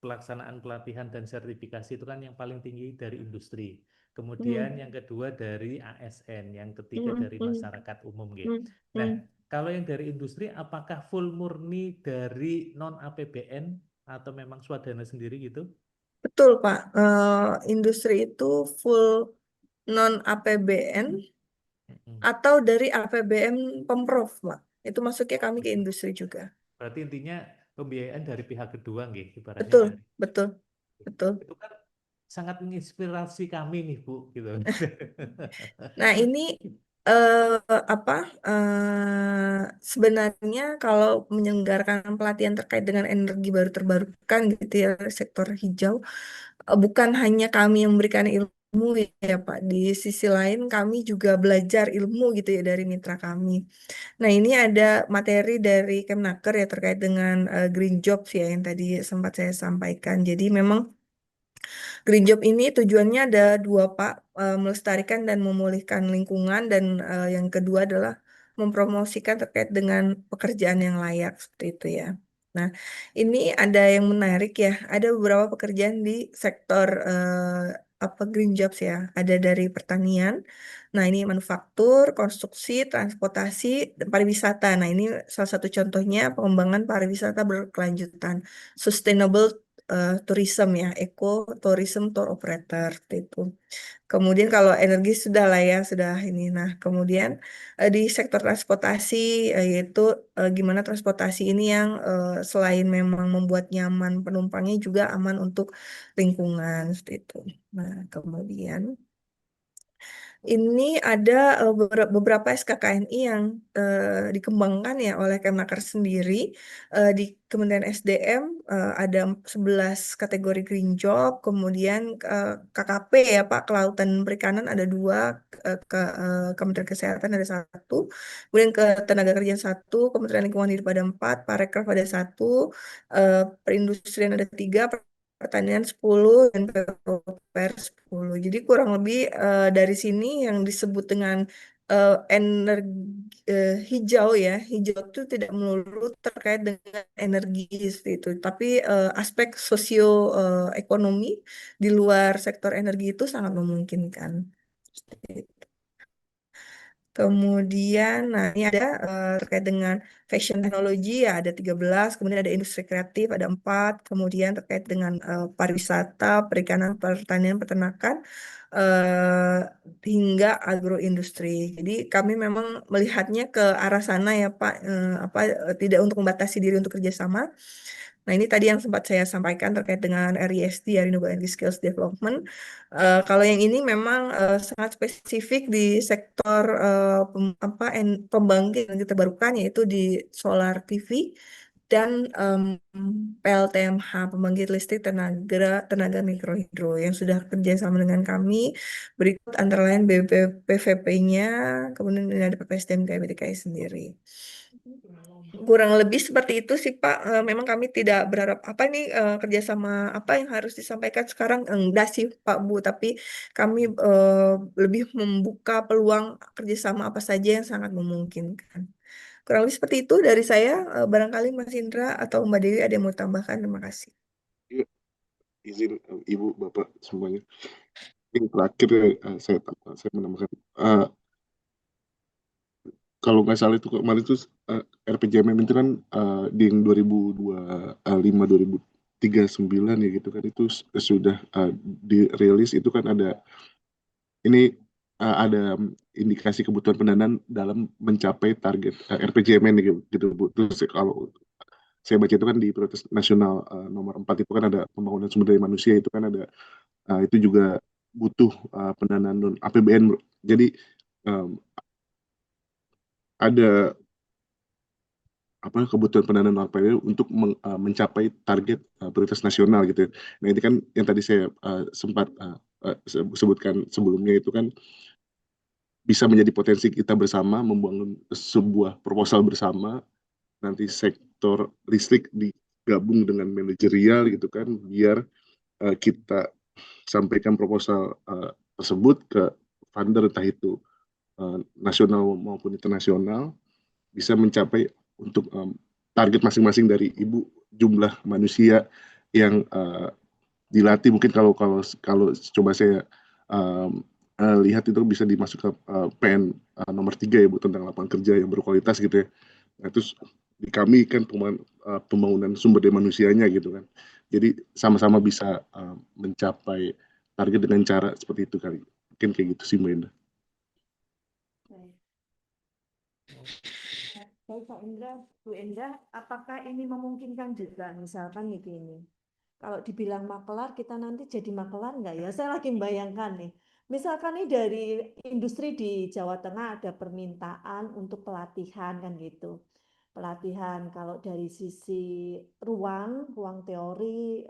pelaksanaan pelatihan dan sertifikasi itu kan yang paling tinggi dari industri. Kemudian Hmm, yang kedua dari ASN, yang ketiga hmm, dari hmm, masyarakat umum, gitu. hmm, Nah, hmm. kalau yang dari industri, apakah full murni dari non APBN atau memang swadana sendiri gitu? Betul Pak. Industri itu full non APBN Mm-mm. atau dari APBN Pemprov, Pak. Itu masuknya kami ke Betul. industri juga. Berarti intinya pembiayaan dari pihak kedua, nggih, ibaratnya Betul, dari betul, betul. itu kan sangat menginspirasi kami nih, Bu, gitu. Nah, ini apa sebenarnya kalau menyelenggarakan pelatihan terkait dengan energi baru terbarukan gitu ya, sektor hijau, bukan hanya kami yang memberikan ilmu ya Pak. Di sisi lain kami juga belajar ilmu gitu ya dari mitra kami. Nah, ini ada materi dari Kemnaker ya terkait dengan Green Jobs ya yang tadi sempat saya sampaikan. Jadi memang Green Job ini tujuannya ada dua, Pak, melestarikan dan memulihkan lingkungan dan yang kedua adalah mempromosikan terkait dengan pekerjaan yang layak seperti itu ya. Nah, ini ada yang menarik ya. Ada beberapa pekerjaan di sektor apa Green Jobs ya. Ada dari pertanian. Nah, ini manufaktur, konstruksi, transportasi, dan pariwisata. Nah, ini salah satu contohnya pengembangan pariwisata berkelanjutan, sustainable tourism ya, eco tourism tour operator seperti itu. Kemudian kalau energi sudah lah ya, sudah ini. Nah, kemudian di sektor transportasi yaitu gimana transportasi ini yang selain memang membuat nyaman penumpangnya juga aman untuk lingkungan seperti itu. Nah, kemudian ini ada beberapa SKKNI yang dikembangkan ya oleh Kemnaker sendiri. Di Kementerian SDM ada 11 kategori green job, kemudian KKP ya Pak, Kelautan dan Perikanan ada 2, Kementerian Kesehatan ada 1, kemudian Ketenagakerjaan 1, Kementerian Lingkungan Hidup ada 4, Parekraf ada 1, Perindustrian ada 3, Pertanian 10 dan PUPR 10. Jadi kurang lebih dari sini yang disebut dengan energi hijau ya. Hijau itu tidak melulu terkait dengan energi seperti itu, tapi aspek sosio ekonomi di luar sektor energi itu sangat memungkinkan. Seperti itu. Kemudian, nah ini ada terkait dengan fashion teknologi ya ada 13, kemudian ada industri kreatif ada 4, kemudian terkait dengan pariwisata, perikanan, pertanian, peternakan, eh, hingga agroindustri. Jadi kami memang melihatnya ke arah sana ya Pak, apa tidak untuk membatasi diri untuk kerjasama. Nah, ini tadi yang sempat saya sampaikan terkait dengan RESD, ya, Renewable Energy Skills Development. Kalau yang ini memang sangat spesifik di sektor pembangkit energi terbarukan, yaitu di solar PV dan PLTMH, pembangkit listrik tenaga tenaga mikrohidro yang sudah kerjasama dengan kami. Berikut antara lain BPPVP-nya, kemudian ini ada PPSDM KBTKI sendiri. Kurang lebih seperti itu sih Pak. Memang kami tidak berharap apa nih kerjasama apa yang harus disampaikan sekarang enggak sih Pak Bu, tapi kami lebih membuka peluang kerjasama apa saja yang sangat memungkinkan. Kurang lebih seperti itu dari saya. Barangkali Mas Indra atau Mbak Dewi ada yang mau tambahkan. Terima kasih. Iya, izin Ibu, Bapak semuanya. Yang terakhir saya menambahkan, kalau nggak salah itu kemarin itu RPJMN itu kan di yang 2025 2039 ya gitu kan, itu sudah dirilis, itu kan ada ini ada indikasi kebutuhan pendanaan dalam mencapai target RPJMN gitu Bu. Terus kalau saya baca itu kan di prioritas nasional nomor 4 itu kan ada pembangunan sumber daya manusia, itu kan ada itu juga butuh pendanaan non APBN, Bro. Jadi ada apa kebutuhan pendanaan non APBN untuk mencapai target prioritas nasional gitu. Nah, ini kan yang tadi saya sempat sebutkan sebelumnya, itu kan bisa menjadi potensi kita bersama membangun sebuah proposal bersama, nanti sektor listrik digabung dengan manajerial gitu kan, biar kita sampaikan proposal tersebut ke funder, entah itu nasional maupun internasional, bisa mencapai untuk target masing-masing dari Ibu, jumlah manusia yang dilatih. Mungkin kalau coba saya lihat itu bisa dimasuk ke PN nomor 3 ya Bu, tentang lapangan kerja yang berkualitas gitu ya. Nah, terus di kami kan pembangunan sumber daya manusianya gitu kan. Jadi sama-sama bisa mencapai target dengan cara seperti itu kali. Mungkin kayak gitu sih Mbak Indah. Baik Pak Indra, Bu Endah, apakah ini memungkinkan juga misalkan begini? Kalau dibilang makelar, kita nanti jadi makelar nggak ya? Saya lagi membayangkan nih. Misalkan nih dari industri di Jawa Tengah ada permintaan untuk pelatihan kan gitu. Pelatihan kalau dari sisi ruang teori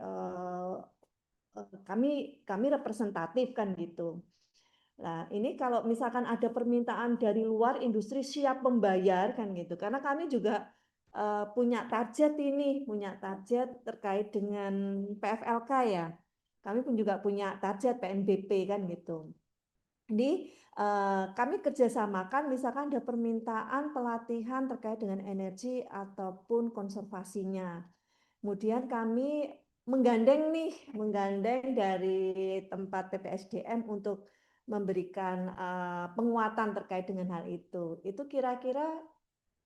kami representatif kan gitu. Nah, ini kalau misalkan ada permintaan dari luar, industri siap membayar kan gitu. Karena kami juga punya target terkait dengan PFLK ya. Kami pun juga punya target PNBP kan gitu. Jadi kami kerjasamakan misalkan ada permintaan pelatihan terkait dengan energi ataupun konservasinya. Kemudian kami menggandeng dari tempat PPSDM untuk memberikan penguatan terkait dengan hal itu. Itu kira-kira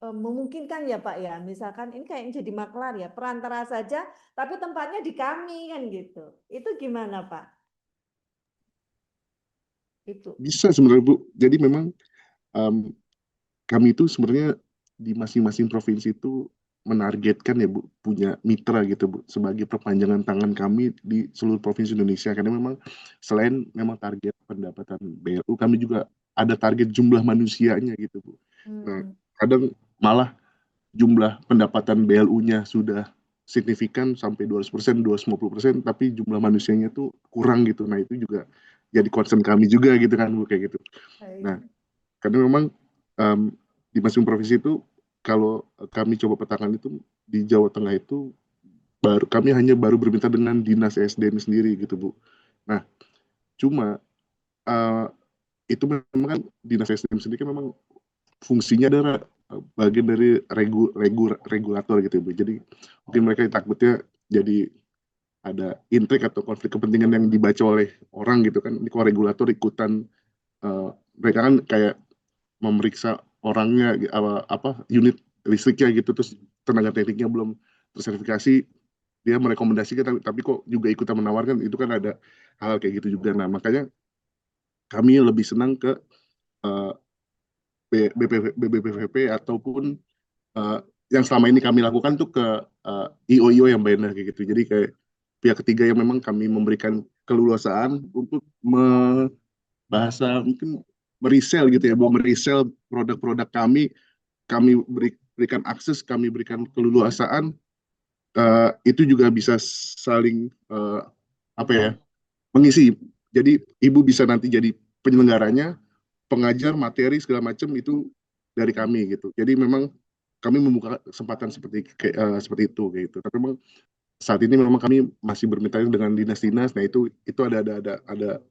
memungkinkan ya Pak ya, misalkan ini kayak jadi maklar ya, perantara saja, tapi tempatnya di kami kan gitu. Itu gimana Pak? Itu. Bisa sebenarnya Bu. Jadi memang kami itu sebenarnya di masing-masing provinsi itu menargetkan ya Bu, punya mitra gitu Bu, sebagai perpanjangan tangan kami di seluruh provinsi Indonesia. Karena memang selain memang target pendapatan BLU, kami juga ada target jumlah manusianya gitu Bu. Nah, kadang malah jumlah pendapatan BLU-nya sudah signifikan sampai 200%, 250%, tapi jumlah manusianya tuh kurang gitu. Nah, itu juga jadi concern kami juga gitu kan Bu, kayak gitu. Nah, karena memang di masing-masing provinsi itu, kalau kami coba petakan itu di Jawa Tengah itu kami hanya baru bermitra dengan dinas SDM sendiri gitu Bu. Nah, cuma itu memang kan dinas SDM sendiri kan memang fungsinya adalah bagian dari regulator gitu Bu. Jadi mungkin mereka takutnya jadi ada intrik atau konflik kepentingan yang dibaca oleh orang gitu kan. Ini kalau regulator ikutan, mereka kan kayak memeriksa orangnya unit listriknya gitu, terus tenaga tekniknya belum tersertifikasi, dia merekomendasikan tapi kok juga ikutan menawarkan, itu kan ada hal kayak gitu juga. Nah, makanya kami lebih senang ke BPPP ataupun yang selama ini kami lakukan tuh ke IO yang benar kayak gitu. Jadi kayak pihak ketiga yang memang kami memberikan keleluasaan untuk bahasa mungkin meresell gitu ya, mau meresell produk-produk kami berikan akses, kami berikan keleluasaan, itu juga bisa saling mengisi. Jadi Ibu bisa nanti jadi penyelenggaranya, pengajar, materi segala macam itu dari kami gitu. Jadi memang kami membuka kesempatan seperti itu gitu. Tapi memang saat ini memang kami masih bermitra dengan dinas-dinas. Nah, itu ada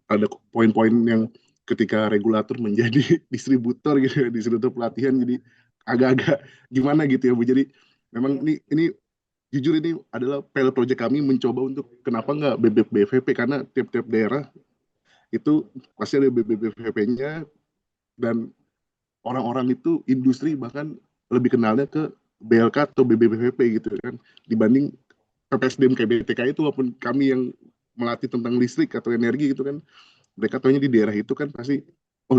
poin-poin yang ketika regulator menjadi distributor gitu, distributor pelatihan, jadi agak-agak gimana gitu ya Bu. Jadi memang ini jujur ini adalah pilot project kami mencoba untuk kenapa nggak BVP karena tiap-tiap daerah itu pasti ada BVP-nya dan orang-orang itu industri bahkan lebih kenalnya ke BLK atau BBPVP gitu kan dibanding PPSDM kayak BTK itu walaupun kami yang melatih tentang listrik atau energi gitu kan mereka tahunya di daerah itu kan pasti oh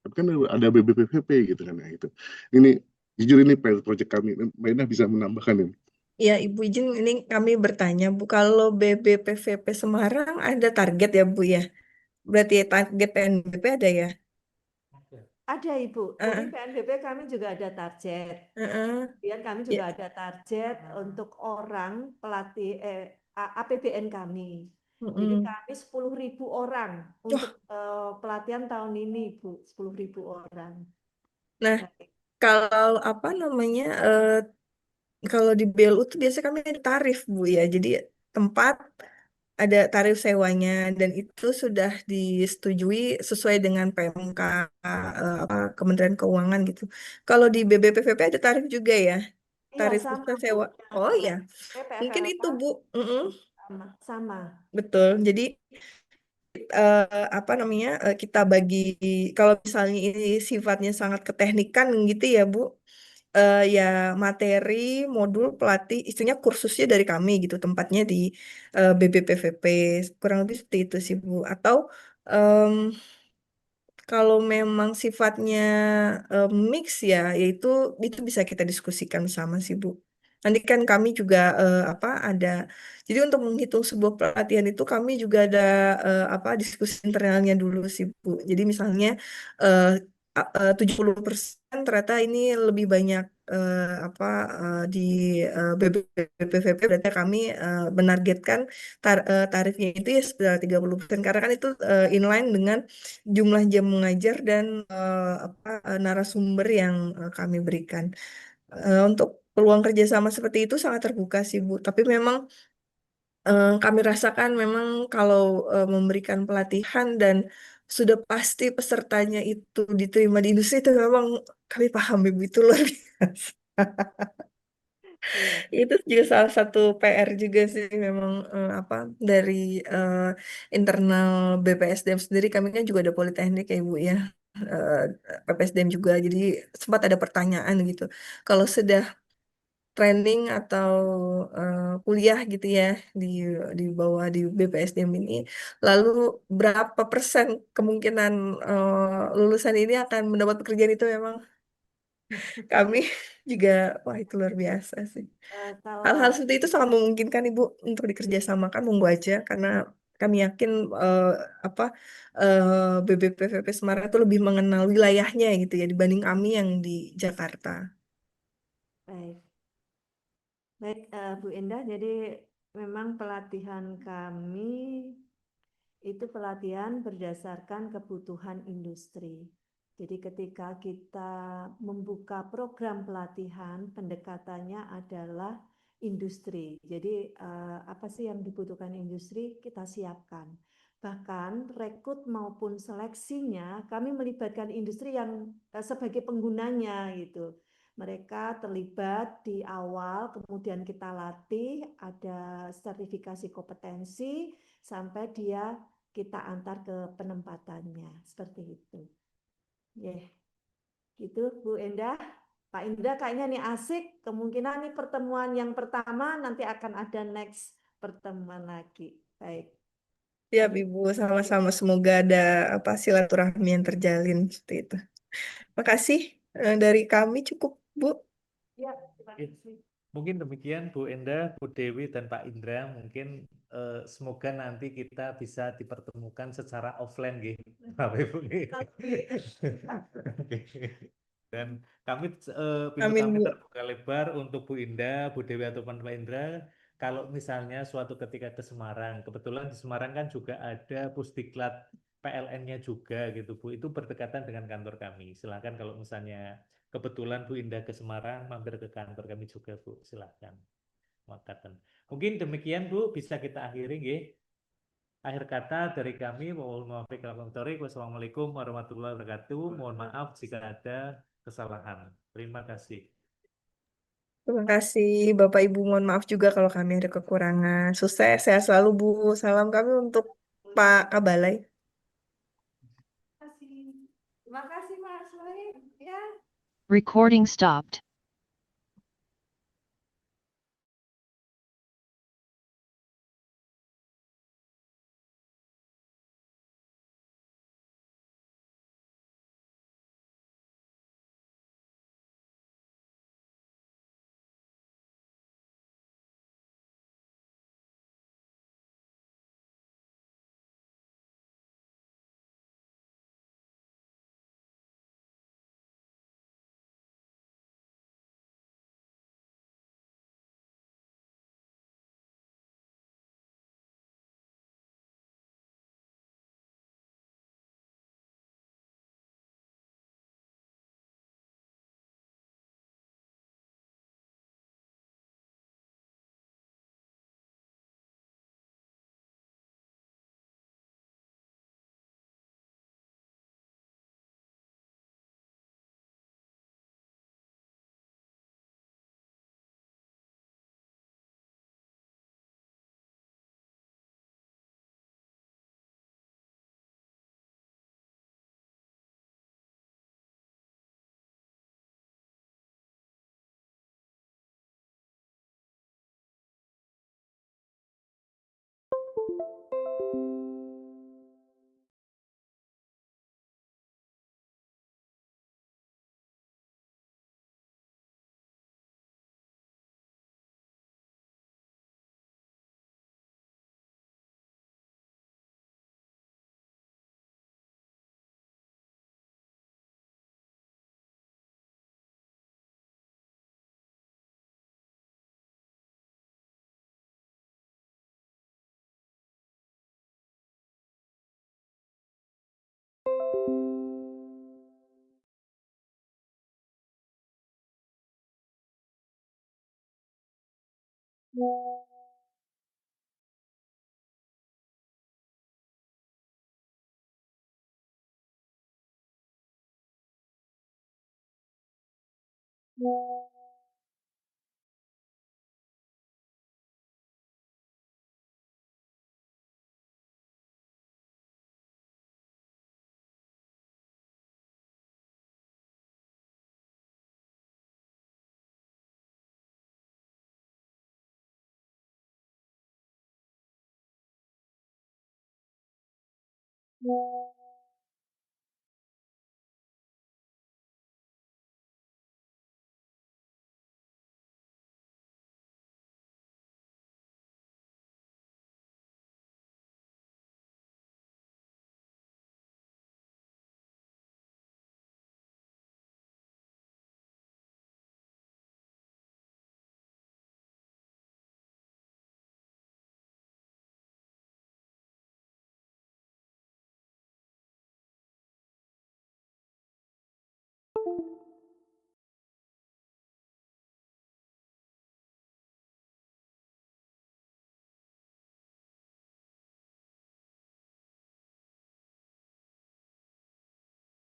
tapi kan ada BBPVP gitu kan ya gitu. Ini jujur ini pilot project kami. Mbak Indah bisa menambahkan ini. Ya, Ibu izin ini kami bertanya, Bu, kalau BBPVP Semarang ada target ya, Bu ya? Berarti target PNBP ada ya? Ada Ibu, jadi Heeh, PNBP kami juga ada target. heeh. Kemudian kami Ya, juga ada target untuk orang pelatih APBN kami. Jadi mm-mm. kami 10.000 orang Wah, untuk pelatihan tahun ini, Bu, 10.000 orang. nah Baik. kalau apa namanya, kalau di BLU tuh biasanya kami ada tarif, Bu ya. Jadi tempat ada tarif sewanya dan itu sudah disetujui sesuai dengan PMK apa, Kementerian Keuangan gitu. Kalau di BBPVP ada tarif juga ya, Iya tarif sama khusus Bu. sewa. Oh iya, mungkin PPLK itu Bu. Mm-mm, sama. betul. Jadi apa namanya, kita bagi kalau misalnya ini sifatnya sangat keteknikan gitu ya Bu. Ya materi modul pelatih istilahnya kursusnya dari kami gitu, tempatnya di BBPVP, kurang lebih seperti itu sih Bu. Atau em, kalau memang sifatnya mix ya, yaitu itu bisa kita diskusikan sama sih Bu. Nanti kan kami juga apa ada, jadi untuk menghitung sebuah pelatihan itu kami juga ada apa diskusi internalnya dulu sih Bu. Jadi misalnya eh, 70% ternyata ini lebih banyak apa di BPVP, berarti kami menargetkan tarifnya itu ya sekitar 30% karena kan itu inline dengan jumlah jam mengajar dan apa narasumber yang kami berikan. Untuk peluang kerjasama seperti itu sangat terbuka sih Bu. Tapi memang kami rasakan memang kalau memberikan pelatihan dan sudah pasti pesertanya itu diterima di industri itu memang kami paham Ibu itu luar biasa. Iya. Itu juga salah satu PR juga sih memang apa dari eh, internal BPSDM sendiri kami kan juga ada politeknik ya Ibu ya. Eh, PPSDM juga jadi sempat ada pertanyaan gitu. Kalau sudah training atau kuliah gitu ya di bawah di BPSDM ini lalu berapa persen kemungkinan lulusan ini akan mendapat pekerjaan itu memang kami juga wah itu luar biasa sih. Hal-hal Kalau seperti itu sangat memungkinkan Ibu untuk dikerjasamakan, monggo aja karena kami yakin apa BBPVP Semarang itu lebih mengenal wilayahnya gitu ya dibanding kami yang di Jakarta. baik, baik Bu Indah, jadi memang pelatihan kami itu pelatihan berdasarkan kebutuhan industri. Jadi ketika kita membuka program pelatihan, pendekatannya adalah industri. Jadi apa sih yang dibutuhkan industri, kita siapkan. Bahkan rekrut maupun seleksinya kami melibatkan industri yang sebagai penggunanya gitu. Mereka terlibat di awal, kemudian kita latih, ada sertifikasi kompetensi sampai dia kita antar ke penempatannya seperti itu. Ya, gitu Bu Endah. Pak Indra kayaknya nih asik. Kemungkinan nih pertemuan yang pertama nanti akan ada next pertemuan lagi. Baik. Siap Ibu, sama-sama semoga ada apa silaturahmi yang terjalin seperti itu. Makasih dari kami cukup Bu. Ya, terima Oke. kasih. Mungkin demikian Bu Enda, Bu Dewi, dan Pak Indra. Mungkin semoga nanti kita bisa dipertemukan secara offline, nggih, Bapak Ibu. Nggih. Oke. Dan pintu Amin kami Bu. terbuka lebar untuk Bu Indah, Bu Dewi ataupun Pak Indra. Kalau misalnya suatu ketika ke Semarang, kebetulan di Semarang kan juga ada Pusdiklat PLN-nya juga gitu Bu. Itu berdekatan dengan kantor kami. Silakan kalau misalnya kebetulan Bu Indah ke Semarang, mampir ke kantor kami juga Bu. Silakan. Makatan. Mungkin demikian Bu, bisa kita akhiri nggih. Akhir kata dari kami, mohon maaf, wassalamualaikum warahmatullahi wabarakatuh. Mohon maaf jika ada kesalahan. Terima kasih. Terima kasih Bapak Ibu, mohon maaf juga kalau kami ada kekurangan. Sukses, sehat selalu Bu. Salam kami untuk Pak Kabalai. Terima kasih Mas Wahid ya. Recording stopped.